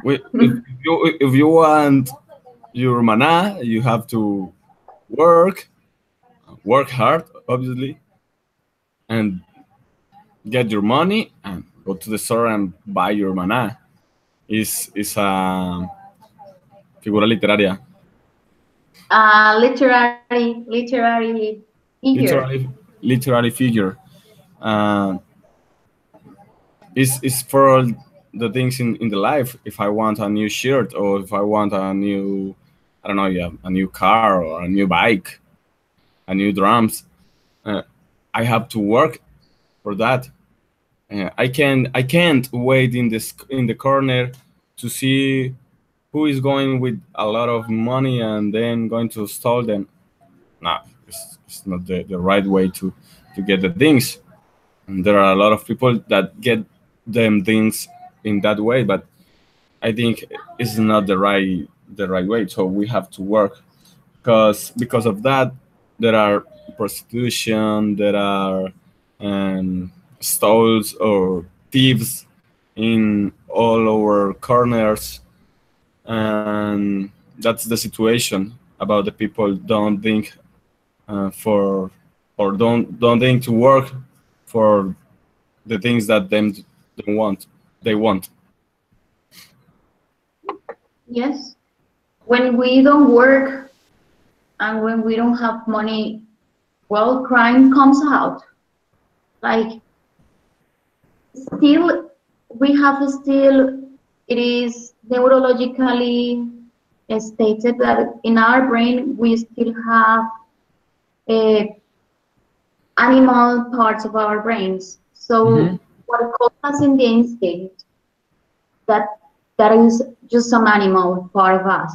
If you want your maná, you have to work hard, obviously, and get your money and go to the store and buy your maná. Is a figura literaria. Literary figure. Literary figure. Is for all the things in the life. If I want a new shirt or if I want a new, I don't know, yeah, a new car or a new bike, a new drums, I have to work for that. I can't wait in the corner to see who is going with a lot of money and then going to stall them. No, it's not the right way to get the things. And there are a lot of people that get them things in that way, but I think it's not the right the right way. So we have to work because of that there are prostitution, there are stalls or thieves in all our corners, and that's the situation about the people don't think for or don't think to work for the things that they want. Yes. When we don't work and when we don't have money, well, crime comes out. Like, still, we have still, it is neurologically stated that in our brain we still have uh, animal parts of our brains. So what calls us in the instinct, that that is just some animal part of us.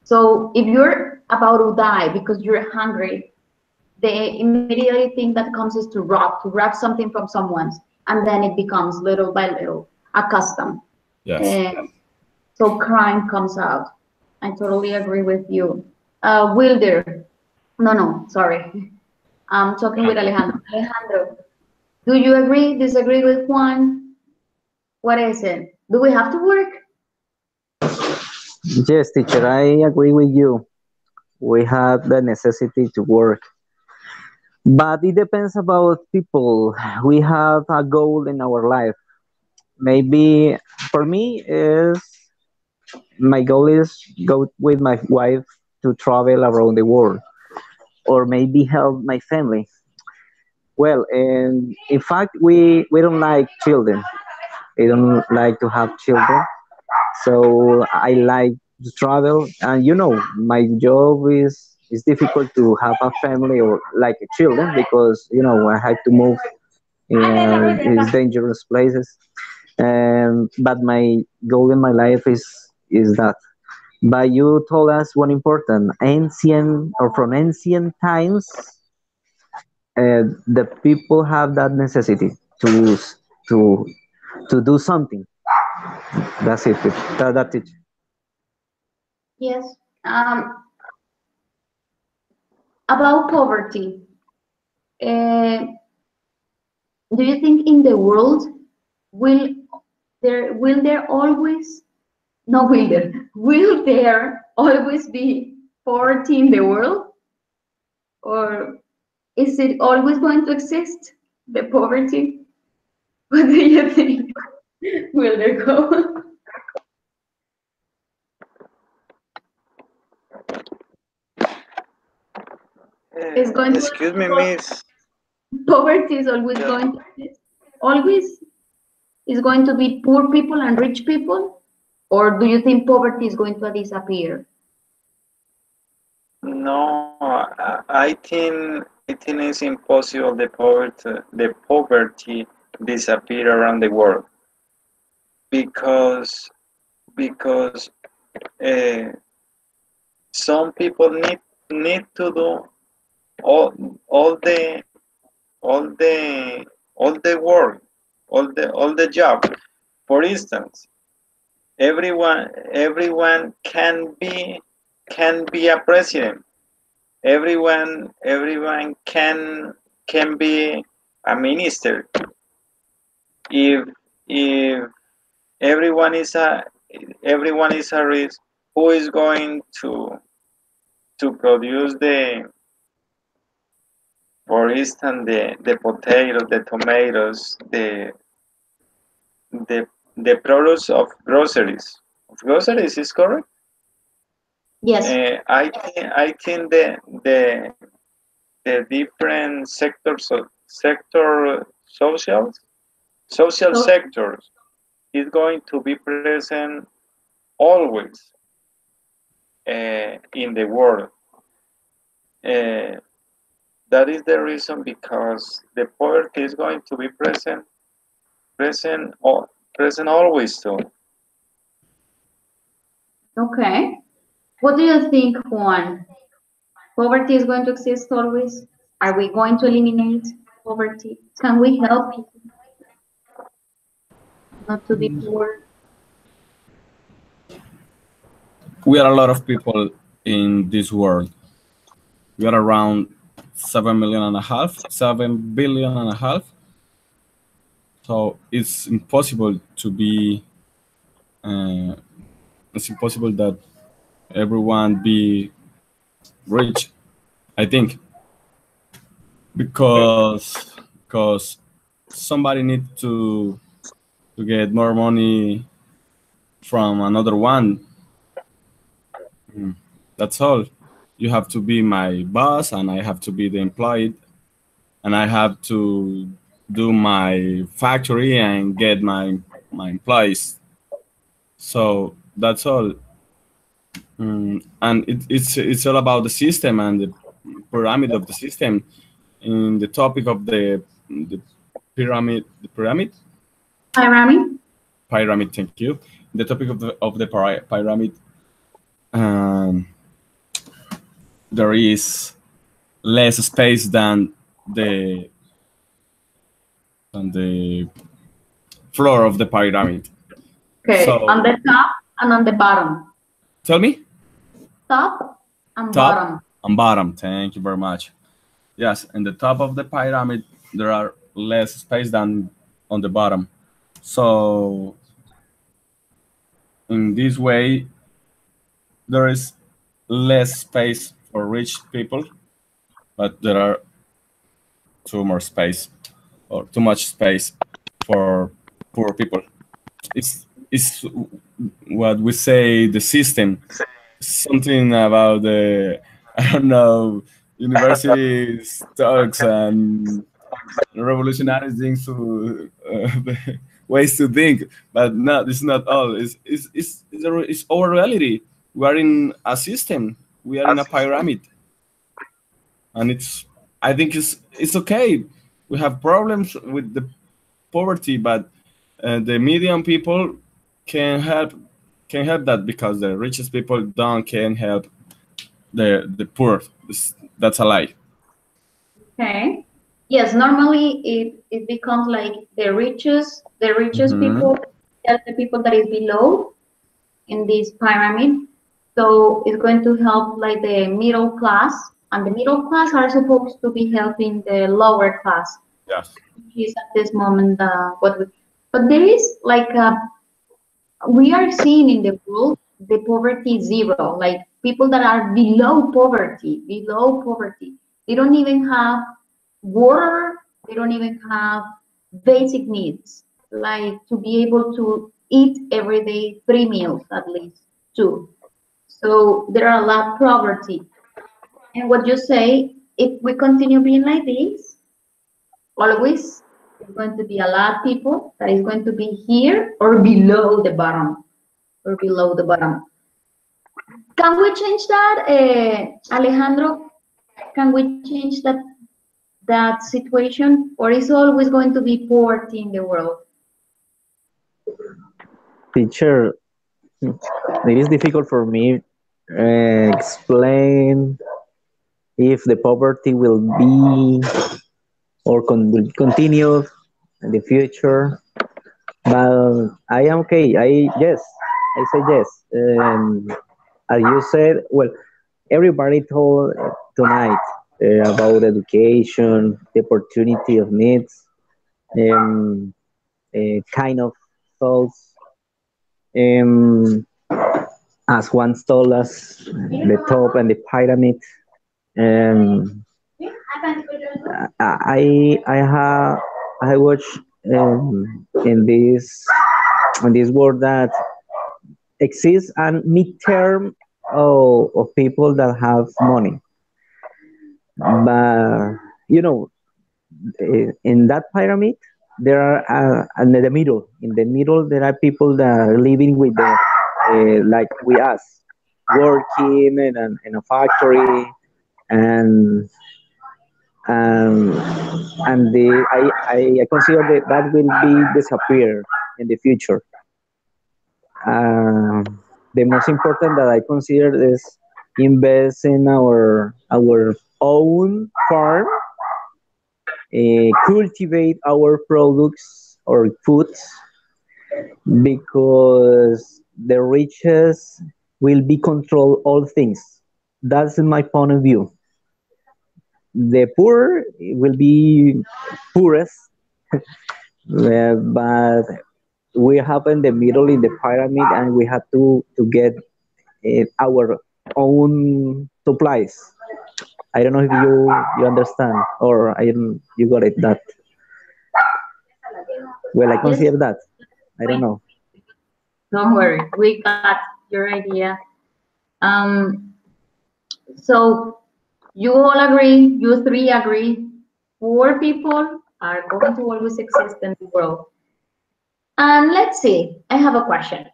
So if you're about to die because you're hungry, the immediately thing that comes is to rob something from someone, and then it becomes little by little a custom. Yes. So crime comes out. I totally agree with you. Wilder, no, sorry. I'm talking with Alejandro. Alejandro, do you agree, disagree with Juan? What is it? Do we have to work? Yes, teacher, I agree with you. We have the necessity to work, but it depends about people. We have a goal in our life. Maybe for me is my goal is go with my wife to travel around the world, or maybe help my family. Well, and in fact, we don't like children. We don't like to have children. So I like to travel, and my job is difficult to have a family or like children because I have to move in these dangerous places. But my goal in my life is that. But you told us one important ancient or from ancient times, the people have that necessity to to to do something. That's it. That's it. Yes. About poverty, uh, do you think in the world will will there always no will there always be poverty in the world, or is it always going to exist, the poverty? What do you think? Will there go? It's going to Excuse me, miss. poverty is always Yeah. going to exist. Always is going to be poor people and rich people, or do you think poverty is going to disappear? No, I think it's impossible the poverty disappear around the world because because uh, some people need to do all all the all the all the work, all the job. For instance, everyone can be a president. Everyone can be a minister if if everyone is a risk. Who is going to produce for instance, the potatoes, the tomatoes, the the products of groceries? Groceries is correct. Yes. I think the different sectors of social So, sectors is going to be present always in the world. Uh, that is the reason because the poverty is going to be present, present always too. okay. What do you think, Juan? Poverty is going to exist always? Are we going to eliminate poverty? Can we help people not to be poor? we are a lot of people in this world. We are around 7.5 million, 7.5 billion. So uh, it's impossible that everyone be rich, I think, because somebody needs to get more money from another one. That's all. You have to be my boss, and I have to be the employee, and I have to do my factory and get my employees. So that's all. And it's all about the system and the pyramid of the system. In the topic of the pyramid, Pyramid? pyramid. Thank you. The topic of the pyramid. There is less space than the floor of the pyramid. Okay, So- on the top and on the bottom. Tell me. Top and Top bottom. and bottom. Thank you very much. Yes, in the top of the pyramid there are less space than on the bottom. So in this way, there is less space for rich people, but there are too much space for poor people. It's what we say, the system. Something about the, I don't know, university talks and revolutionary things to ways to think, but no, this is not all. It's our reality. We are in a system. We are in a pyramid, and I think it's okay. We have problems with the poverty, but the medium people can help that, because the richest people can help the poor. That's a lie. Okay. Yes, normally it becomes like the richest people help the people that is below in this pyramid. So it's going to help like the middle class, and the middle class are supposed to be helping the lower class. Yes. Which is at this moment but there is like we are seeing in the world the poverty zero, like people that are below poverty. They don't even have water, they don't even have basic needs, like to be able to eat every day 3 meals at least, 2. So there are a lot of poverty. And what you say, if we continue being like this, always it's going to be a lot of people that is going to be here or below the bottom. Can we change that, Alejandro? Can we change that situation, or is always going to be poverty in the world? Teacher, it is difficult for me explain if the poverty will be or continue in the future. But I am okay. I say yes. As you said, well, everybody told tonight about education, the opportunity of needs, kind of thoughts. As once told us, the top and the pyramid. I watch in this world that exists a midterm of people that have money, but in that pyramid there are in the middle. In the middle, there are people that are living with the like we us, working in a factory, and I consider that will be disappear in the future. The most important that I consider is invest in our own farm, cultivate our products or foods, because the richest will be control all things. That's my point of view. The poor will be poorest, but we have in the middle in the pyramid, and we have to get our own supplies. I don't know if you understand, or you got it that. Well, I Yes, consider that. I don't know. don't worry, we got your idea. Um, so you all agree, you three agree, poor people are going to always exist in the world. And let's see, I have a question.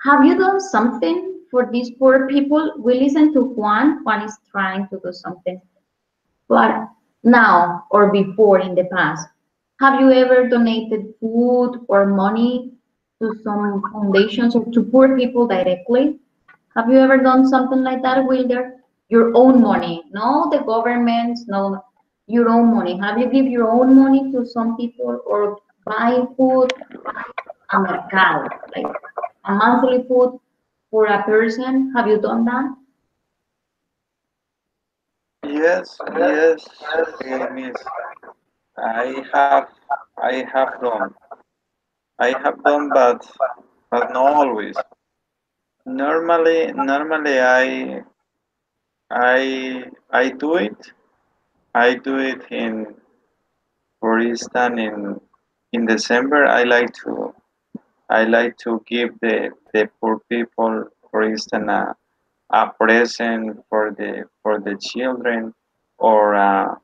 Have you done something for these poor people? We listen to Juan. Juan is trying to do something. But now or before in the past, have you ever donated food or money to some foundations or to poor people directly? Have you ever done something like that, Wilder? Your own money, no the government's, no, your own money. Have you give your own money to some people or buy food a mercado, like a monthly food for a person? Have you done that? Yes, yes, miss. I have, I have done. I have done, but not always. Normally, I do it. I do it for instance, in December. I like to give the poor people, for instance, a present for the children, or a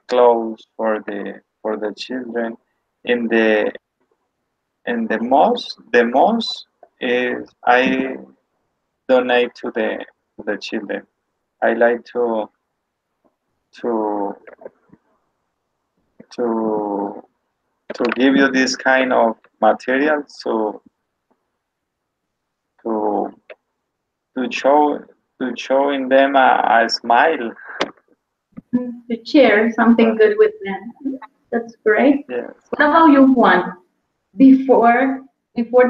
clothes for the children. In the most is I donate to the children. I like to to to give you this kind of material to to show to show in them a smile. To share something good with them. That's great. Yes. What about you, Juan? Before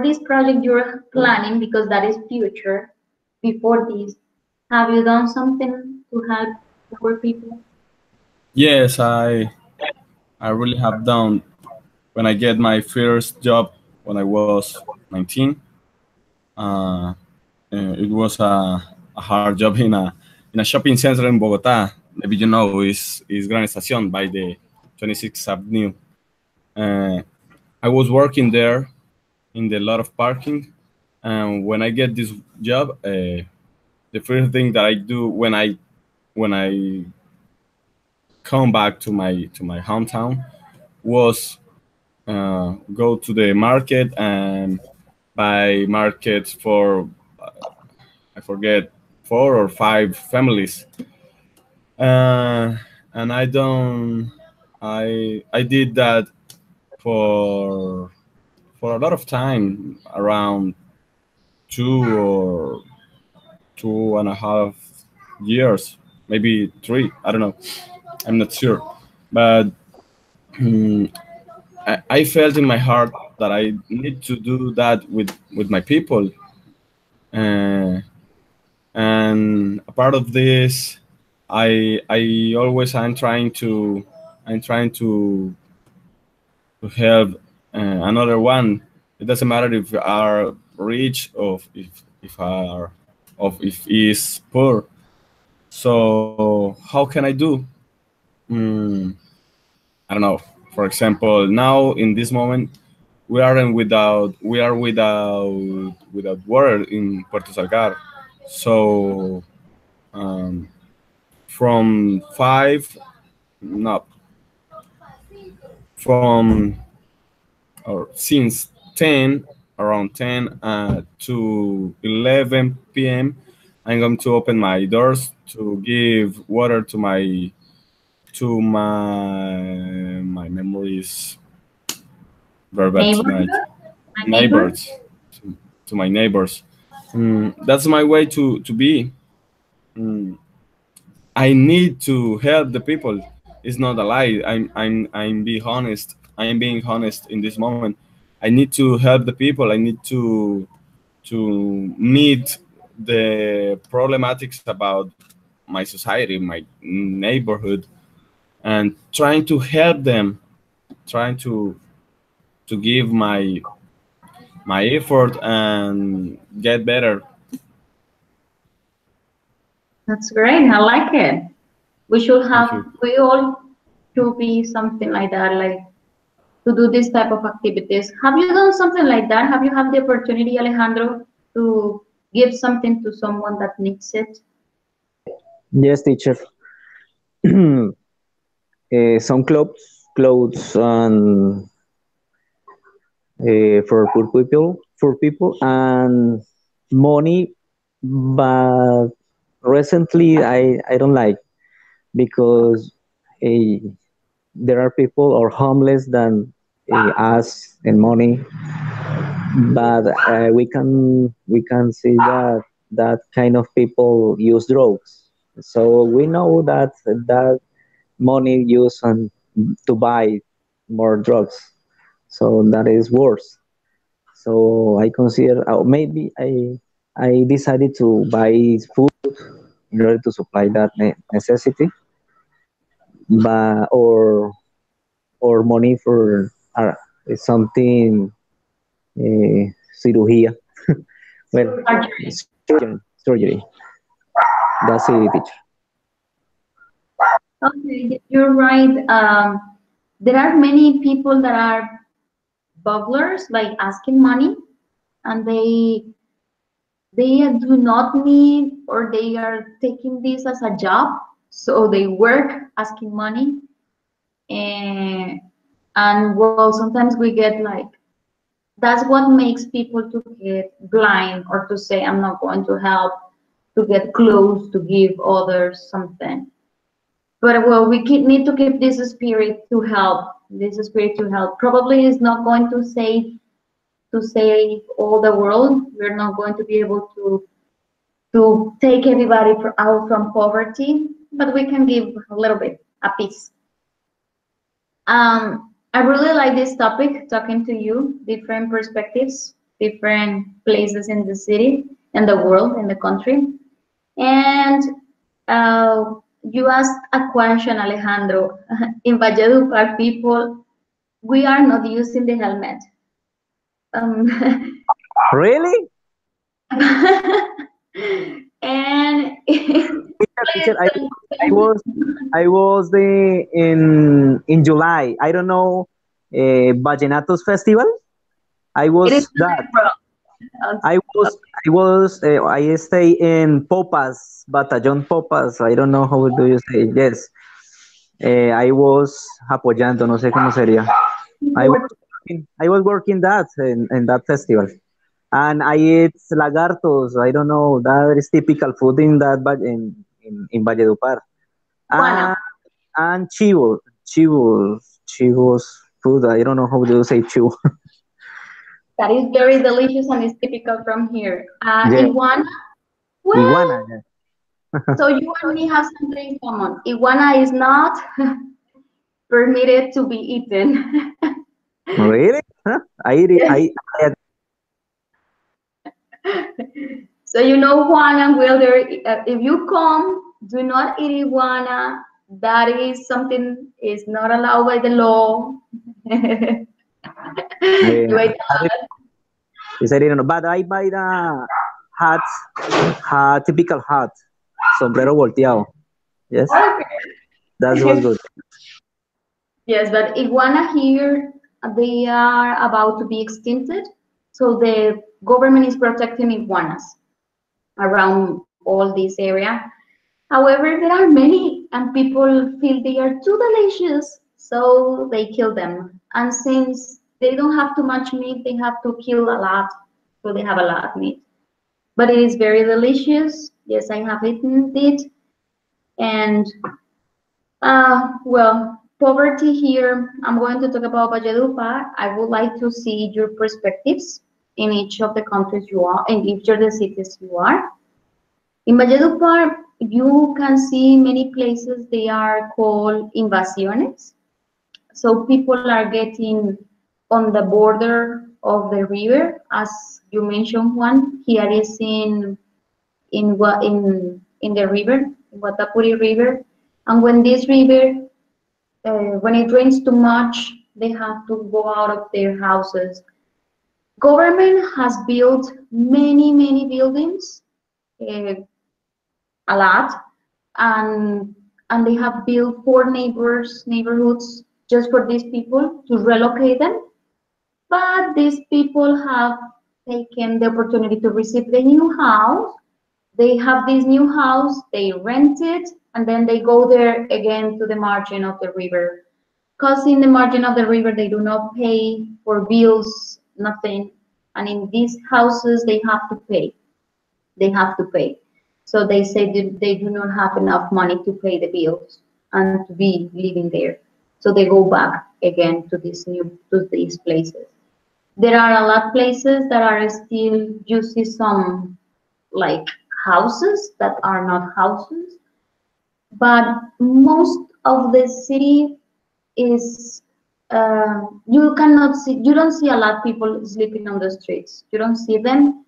this project you're planning, because that is future, before this, have you done something to help poor people? Yes, I really have done. When I get my first job when I was 19, uh, it was a hard job in a shopping center in Bogota. Maybe you know is Gran Estación by the 26th Avenue. Uh, I was working there in the lot of parking, and when I get this job, the first thing that I do when I come back to my hometown was go to the market and buy markets for I forget 4 or 5 families, uh, and I did that for a lot of time, around 2 or 2.5 years, maybe 3. I don't know. I'm not sure, but mm, I felt in my heart that I need to do that with my people, uh, and a part of this, I always I'm trying to help another one. It doesn't matter if you are rich or if is poor. So how can I do? Mm, I don't know. For example, now in this moment, we are without water in Puerto Salgar. So um, from five, no, from or since 10, around 10 to 11 p.m., I'm going to open my doors to give water to my memories very bad Neighbor? tonight. My neighbor? Neighbors, to my neighbors. That's my way to be. Mm, I need to help the people. It's not a lie. I'm being honest. I'm being honest in this moment. I need to help the people. I need to meet the problematics about my society, my neighborhood, and trying to help them, trying to give my effort and get better. That's great. I like it. We should Thank have, you. we all should be something like that, like to do this type of activities. Have you done something like that? Have you had the opportunity, Alejandro, to give something to someone that needs it? Yes, teacher. Some clothes and for people, and money. But recently, I don't like, because uh, there are people or homeless that ask and money, but we can see that that kind of people use drugs. So we know that money used on to buy more drugs. So that is worse. So I consider, maybe I decided to buy food in order to supply that necessity, but or money for something, cirugía. Well, surgery. That's it, teacher. Okay, you're right. There are many people that are bubblers, like asking money, and they do not need, or they are taking this as a job, so they work asking money, and well, sometimes we get like, that's what makes people to get blind, or to say I'm not going to help, to get close, to give others something. But well, need to keep this spirit to help. This spirit to help probably is not going to save all the world. We're not going to be able to take everybody out from poverty, but we can give a little bit, a piece. I really like this topic, talking to you, different perspectives, different places in the city, in the world, in the country. And you asked a question, Alejandro. In Valledupar, people, we are not using the helmet. Really? And Teacher, I was in July. I don't know, Vallenatos Festival. I it is was that. I was I stay in Popas, Batallón Popas. I don't know how do you say. Yes. I was apoyando, no sé cómo sería. I was working that in that festival. And I eat lagartos. I don't know. That is typical food in that, but in Valledupar. Iguana. And chivos food. I don't know how do you say chivo. That is very delicious and is typical from here. Yeah. Iguana. Well, Iguana. Yeah. so you and me have something in common. Iguana is not permitted to be eaten. Really? Huh? I eat it. So you know, Juan and Wilder, if you come, do not eat iguana. That is something is not allowed by the law. You ate Yes, I didn't know. But I buy the typical hat, sombrero volteado. Yes, okay. that was good. Yes, but iguana here, they are about to be extincted. So the government is protecting iguanas around all this area. However, there are many, and people feel they are too delicious, so they kill them. And since they don't have too much meat, they have to kill a lot, so they have a lot of meat. But it is very delicious. Yes, I have eaten it. And well, poverty here, I'm going to talk about Valledupar. I would like to see your perspectives in each of the countries you are, in each of the cities you are. In Valledupar, you can see many places, they are called invasiones. So people are getting on the border of the river, as you mentioned one. Here is in in the river, Guatapuri River, and when this river when it rains too much, they have to go out of their houses. Government has built many buildings, uh, a lot, and they have built 4 neighborhoods just for these people to relocate them. But these people have taken the opportunity to receive the new house. They have this new house, they rent it, and then they go there again to the margin of the river. Because in the margin of the river, they do not pay for bills, nothing. And in these houses, they have to pay. They have to pay. So they say that they do not have enough money to pay the bills and to be living there. So they go back again to these places. There are a lot of places that are still, you see some like houses that are not houses, but most of the city is you don't see a lot of people sleeping on the streets. You don't see them,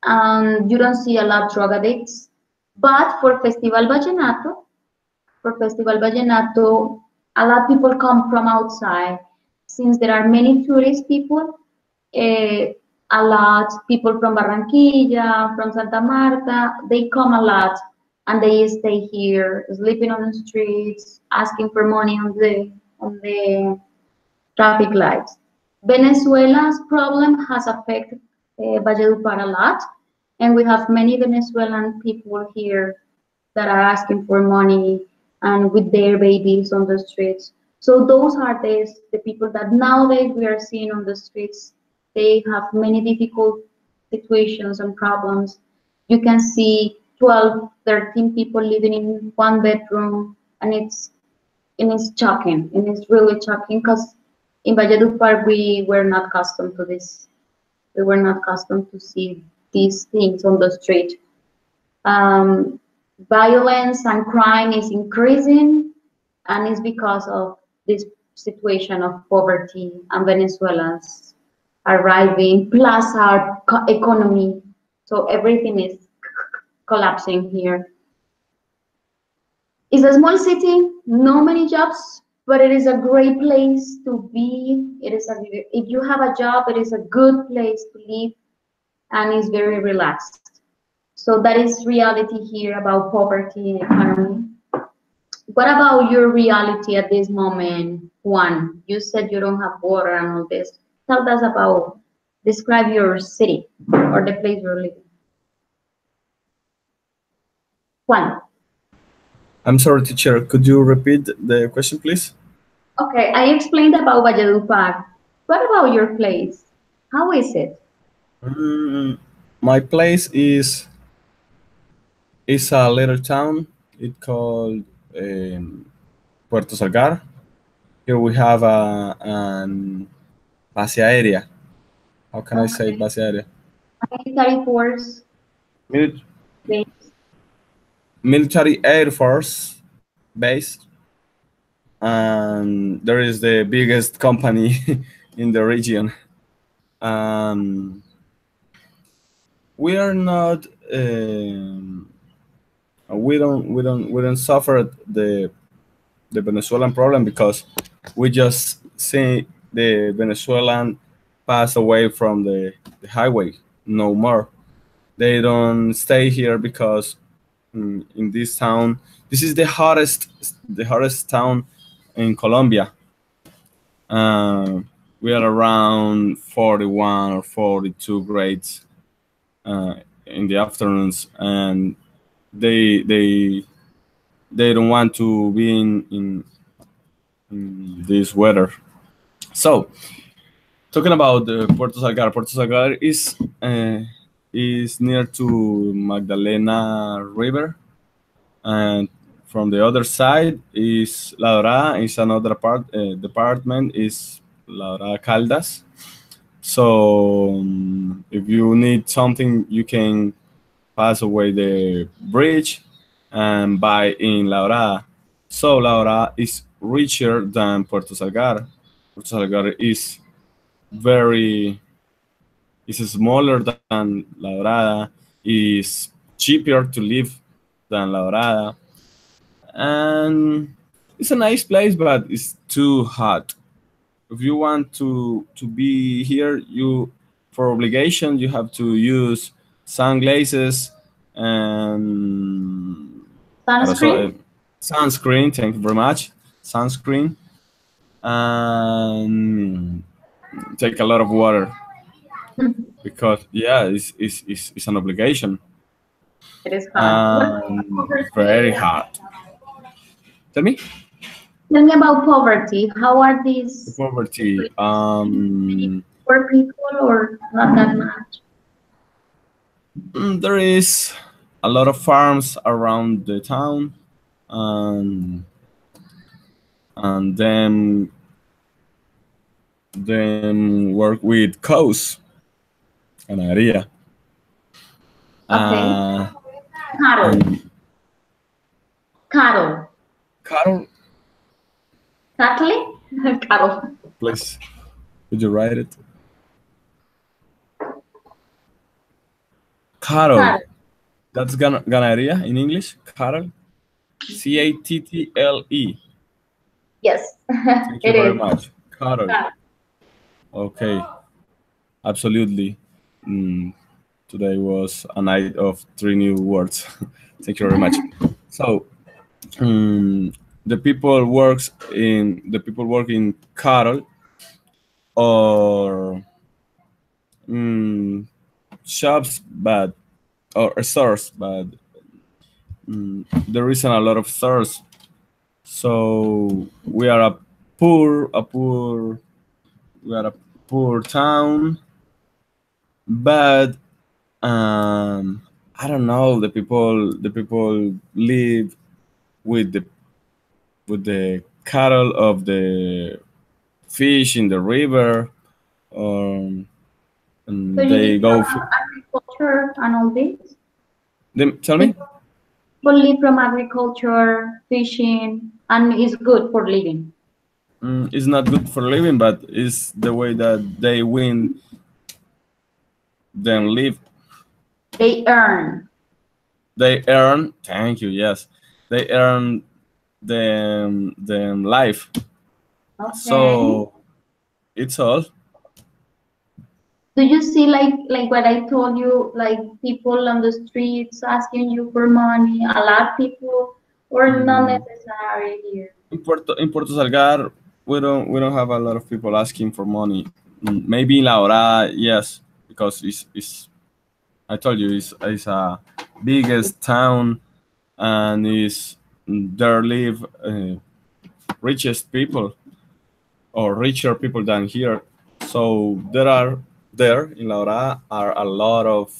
and you don't see a lot of drug addicts. But for Festival Vallenato, a lot of people come from outside. Since there are many tourist people, a lot people from Barranquilla, from Santa Marta, they come a lot and they stay here, sleeping on the streets, asking for money on the traffic lights. Venezuela's problem has affected Valledupar a lot, and we have many Venezuelan people here that are asking for money and with their babies on the streets. So those are the people that nowadays we are seeing on the streets. They have many difficult situations and problems. You can see 12, 13 people living in one bedroom, and it's shocking, and it's really shocking because in Valledupar we were not accustomed to this. We were not accustomed to see these things on the street. Violence and crime is increasing, and it's because of this situation of poverty and Venezuelans arriving, plus our economy. So everything is collapsing here. It's a small city, no many jobs, but it is a great place to be. If you have a job, it is a good place to live, and it's very relaxed. So that is reality here about poverty and economy. What about your reality at this moment, Juan? You said you don't have water and all this. Tell us about, describe your city or the place you're living. Juan. I'm sorry, teacher. Could you repeat the question, please? Okay, I explained about Valledupar. What about your place? How is it? My place is a little town. It's called Puerto Salgar. Here we have an base aérea. How can I say base aérea? Military force. Military Air Force base, and there is the biggest company in the region. We are not we don't suffer the Venezuelan problem because we just see the Venezuelan pass away from the highway. No more. They don't stay here because in this town, this is the hottest town in Colombia. We are around 41 or 42 grades in the afternoons, and they don't want to be in this weather. So, talking about Puerto Salgar is near to Magdalena River, and from the other side is La Dorada. Is another department is La Dorada Caldas. So if you need something, you can pass away the bridge and buy in La Dorada. So La Dorada is richer than Puerto Salgar. Puerto Salgar is smaller than La Dorada, is cheaper to live than La Dorada, and it's a nice place, but it's too hot. If you want to be here, you for obligation you have to use sunglasses and Sunscreen? sunscreen. Thank you very much. Sunscreen and take a lot of water because it's an obligation. It is hot. Very hot. Tell me. Tell me about poverty. How are these Poverty. poor people or not that much? There is a lot of farms around the town, and then work with cows, ganadería. Okay. Cattle. Cattle. Cattle, Cattle? Cattle. please. Could you write it? Cattle. Cattle. That's ganadería in English. Cattle. Cattle. Yes. Thank you It very is. much. Cattle. Cattle. Okay. Absolutely. Today was a night of 3 new words. Thank you very much. So, the people work in cattle or shops, but or stores, but there isn't a lot of stores. So we are a poor town, but I don't know. The people live with the cattle of the fish in the river, and So you they need go. agriculture and all this? Tell me. People live from agriculture, fishing, and it's good for living. It's not good for living, but it's the way that they win, then live. They earn. They earn. Thank you. Yes, they earn them life. Okay. So it's all. Do you see like what I told you, like people on the streets asking you for money, a lot of people, or not necessary here? In Puerto Salgar, we don't have a lot of people asking for money. Maybe in La Dorada, yes, because it's I told you it's a biggest town, and there live richest people or richer people than here. So there in La Dorada are a lot of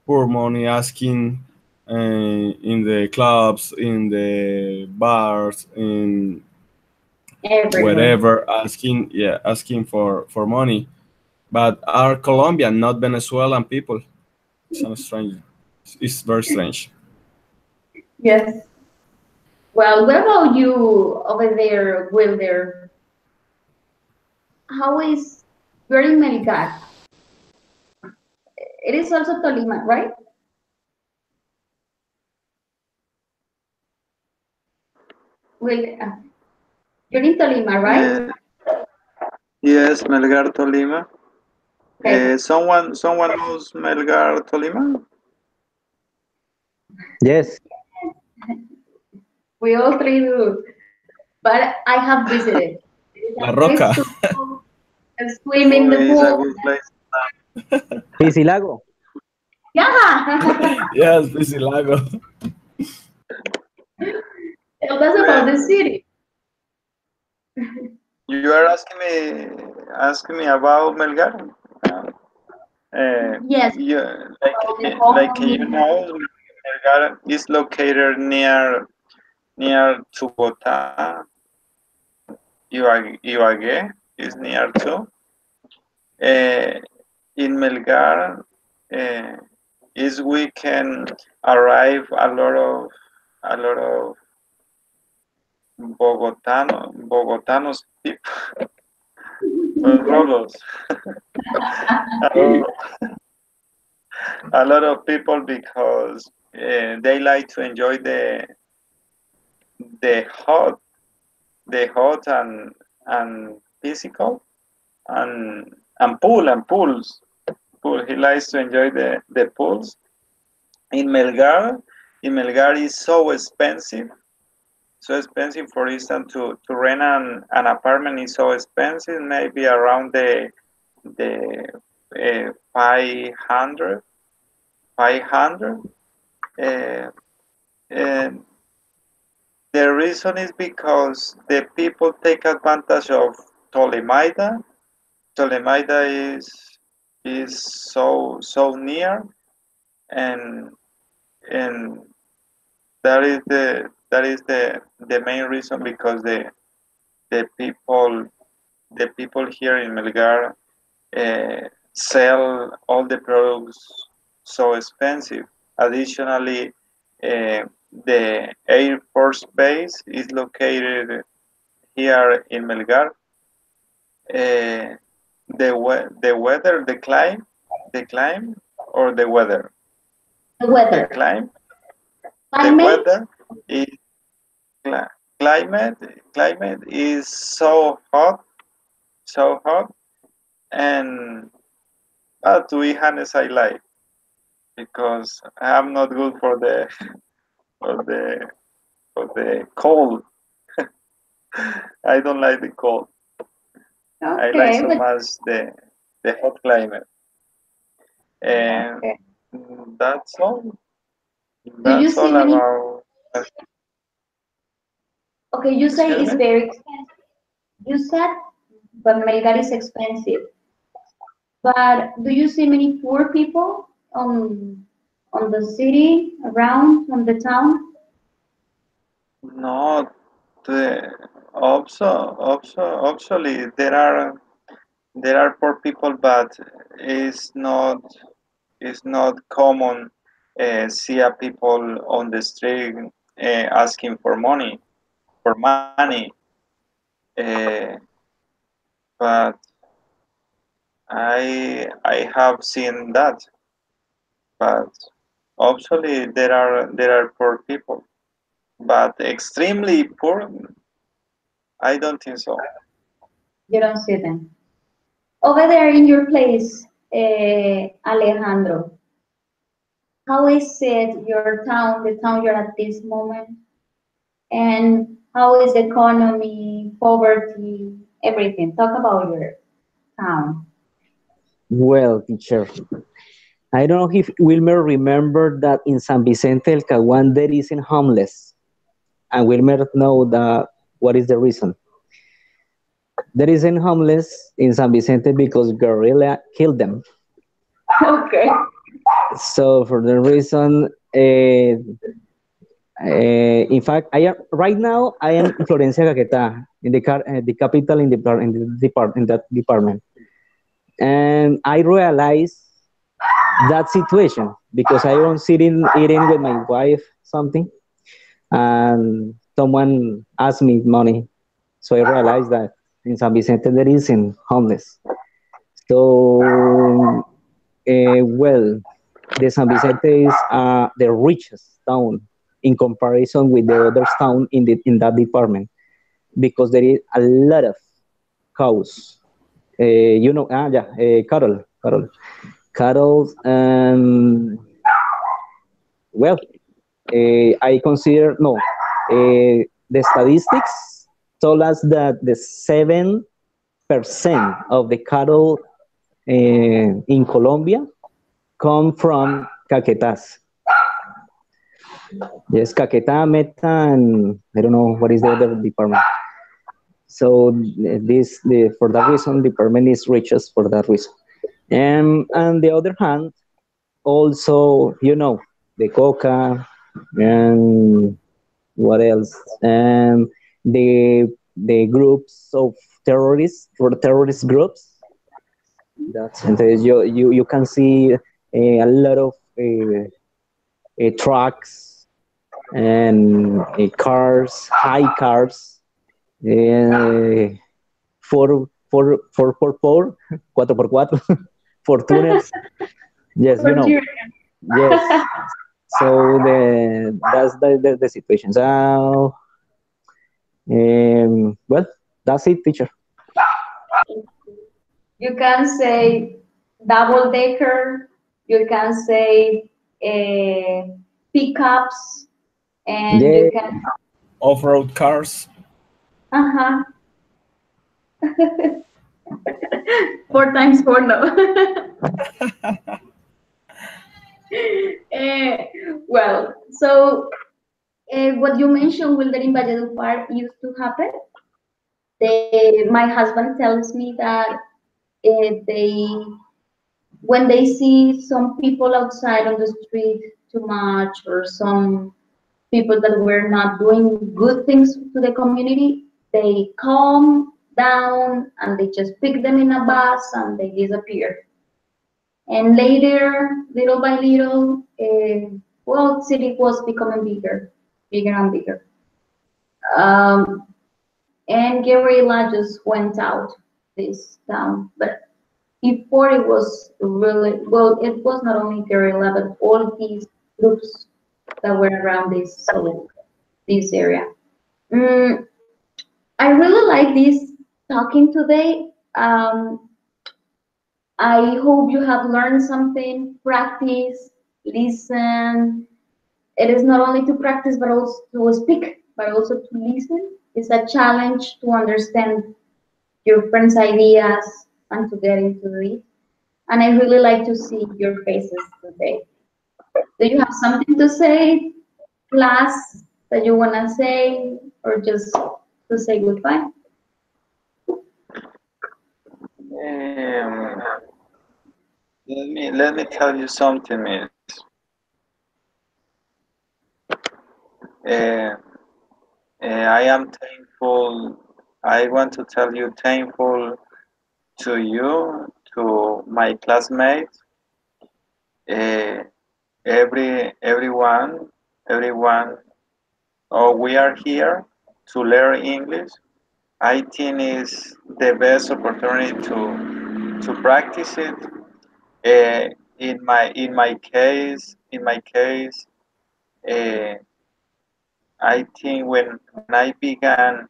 poor money asking in the clubs, in the bars, in Everywhere. wherever asking for money. But are Colombian, not Venezuelan people. It's strange. It's very strange. Yes. Well, what about you over there, Wilder? How is you're in Melgar? It is also Tolima, right? Well, you're in Tolima, right? Yes, Melgar Tolima. Okay. Someone knows Melgar Tolima? Yes. We all three do. But I have visited. La Roca. And swim in the It's a pool. good place. Piscilago. Yeah. Yes, Piscilago. Tell us about the city. You are asking me about Melgar? Yes. Like you know, Melgar is located near to Bogotá. Ibagué is near to. In Melgar, is we can arrive a lot of Bogotanos people, Rolos. A lot of people because they like to enjoy the hot, and physical, and pools. Pool. He likes to enjoy the pools. In Melgar is so expensive. So expensive. For instance, to rent an apartment is so expensive. Maybe around the 500. Uh, and the reason is because the people take advantage of Tolemaida. Tolemaida is so near, and and that is the main reason, because the people the people here in Melgar sell all the products so expensive. Additionally, the Air Force Base is located here in Melgar. The weather, the climb, or the weather. The The weather. climb, the Climate? weather is climate is so hot, and to be honest, I like, because I'm not good for the for the cold. I don't like the cold. I like Okay, so but much the hot climate, and okay. that's all. Do you That's see all many? about. Okay, you say Excuse it's me. very expensive. You said, but Melgar is expensive. But do you see many poor people on the city around on the town? No, the actually there are poor people, but it's not it's not common see a people on the street asking for money. Uh, but I have seen that, but actually there are poor people, but extremely poor. I don't think so. You don't see them. Over there in your place, Alejandro, how is it your town, the town you're at this moment? And how is the economy, poverty, everything? Talk about your town. Well, teacher, I don't know if Wilmer remembered that in San Vicente el Caguán there is in homeless, and Wilmer know that what is the reason. There is in homeless in San Vicente because guerrilla killed them. Okay. So for the reason, in fact, I am right now. I am in Florencia, Caquetá, in the capital in that department, and I realized that situation because I was sitting eating with my wife something, and someone asked me money, so I realized that in San Vicente there is in homeless. So, well, the San Vicente is the richest town in comparison with the other town in that department because there is a lot of cows. Yeah, cattle. Well, I consider no. The statistics told us that the 7% of the cattle in Colombia come from Caquetas. Yes, Caquetá, Meta, and I don't know what is the other department. So for that reason, the department is richest for that reason. And on the other hand, also, the coca and what else? And the groups of terrorists, for terrorist groups. That's and you can see a lot of trucks and high cars, uh, four, cuatro por cuatro, Fortuners. Yes, For sure. Yes. So that's the situation. So well, that's it, teacher. You can say double decker, you can say pickups, and Yeah. you can, Off-road cars. uh-huh. 4 times 4, no. Eh, well, so what you mentioned, Wilder, in Valledupar used to happen. My husband tells me that they, when they see some people outside on the street too much, or some people that were not doing good things to the community, they calm down and they just pick them in a bus and they disappear. And later, little by little, well, city was becoming bigger, bigger and bigger. Um, and guerrilla just went out this town. But before it was really, well, it was not only guerrilla, but all these groups that were around this area. Mm, I really like this talking today. I hope you have learned something, practice, listen. It is not only to practice, but also to speak, but also to listen. It's a challenge to understand your friends' ideas and to get into it. And I really like to see your faces today. Do you have something to say, class, that you want to say, or just to say goodbye? Um, let me tell you something, Miss. Uh, I am thankful. I want to tell you thankful to you, to my classmates, uh, everyone. Oh, we are here to learn English. I think is the best opportunity to practice it. In my case, uh, I think when I began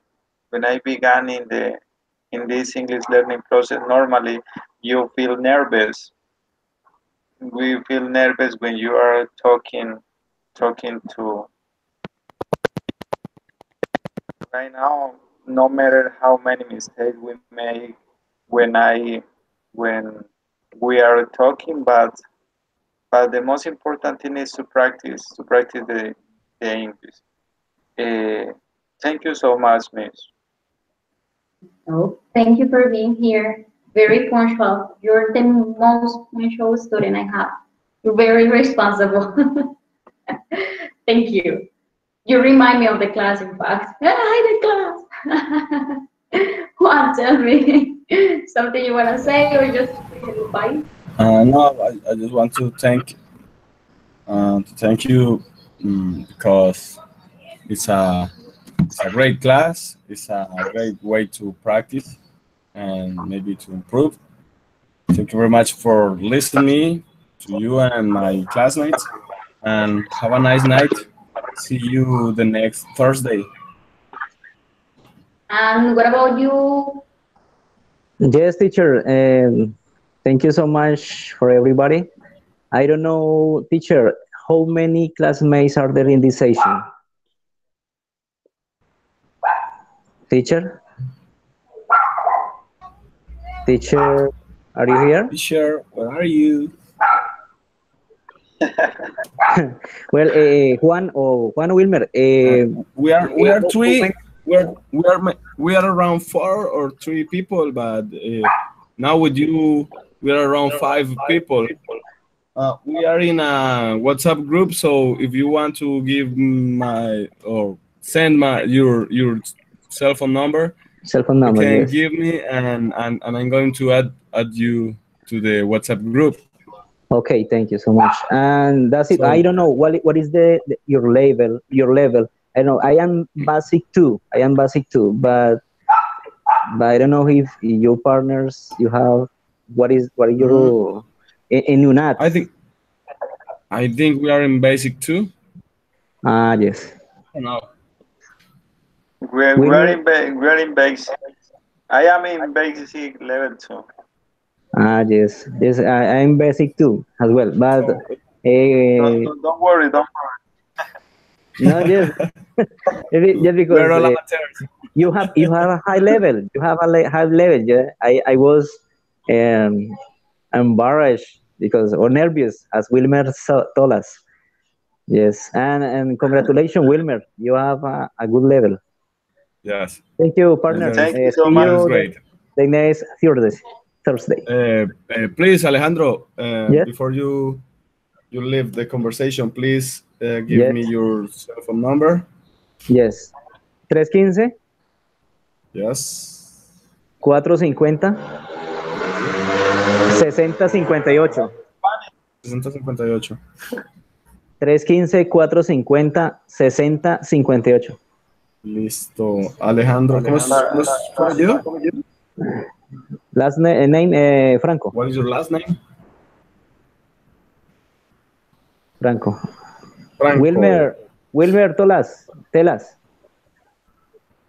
in this English learning process, normally you feel nervous. We feel nervous when you are talking to. Right now, no matter how many mistakes we make when we are talking, but the most important thing is to practice the English. Uh, Thank you so much, Miss. Oh, thank you for being here. Very punctual. You're the most punctual student I have. You're very responsible. Thank you. You remind me of the class, in fact. Hi, the class. Juan, tell me something you want to say, or just say goodbye? No, I just want to thank you because it's a great class. It's a great way to practice and maybe to improve. Thank you very much for listening to you and my classmates, and have a nice night. See you the next Thursday. And what about you? Yes, teacher. Thank you so much for everybody. I don't know, teacher, how many classmates are there in this session? Teacher? Teacher, are you here? Teacher, where are you? Well, Juan Wilmer, We are three. We are around 4 or 3 people, but now with you, we are around 5 people. We are in a WhatsApp group, so if you want to give my or send your cell phone number, cell phone you number, can yes. give me, and I'm going to add you to the WhatsApp group. Okay, thank you so much. And that's it. So- I don't know what is your level. I know I am basic 2. But I don't know if your partners you have what are your in UNAT. I think I think we are in basic 2. Yes. I don't know. We're in basic. I am in basic level 2. Yes. Yes, I'm basic too as well. But So, Don't worry, don't worry. no, yes, just we because are all amateurs. you have a high level. You have a high level. Yeah, I was um, embarrassed because or nervous as Wilmer told us. Yes, and congratulations, Wilmer. You have a good level. Yes. Thank you, partner. Thank you so See much. That is you great. the next Thursday. Please, Alejandro, Yes, before you leave the conversation, please give yes, me your cell phone number. yes. 315 Yes. 450 6058. 6058. 315-450-6058. Listo. Alejandro, ¿cómo es tu apellido? Last name, Franco. What is your last name? Franco. Franco. Wilmer, tell us.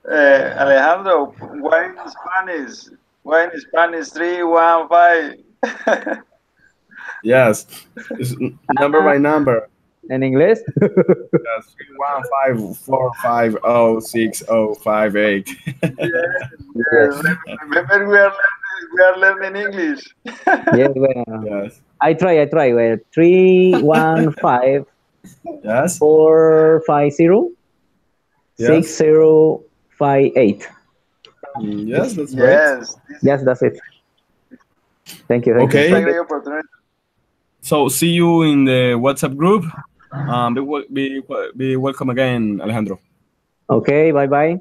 Alejandro, why in Spanish? Why in Spanish 315? Yes. It's number by number. En inglés. Yes. 315450658. Yes. Remember, we are learning English. Yes, well, Yes. I try. 315 Yes. 450 Yes. 6058. Yes, that's great. Yes. Yes, that's it. Thank you. It's a Okay. great opportunity. So see you in the WhatsApp group. Be welcome again, Alejandro. Okay, bye.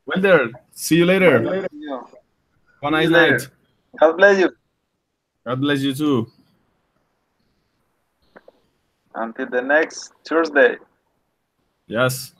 Well there. See you later. Thank you. Have a nice See you later. night. God bless you. God bless you too. Until the next Thursday. Yes.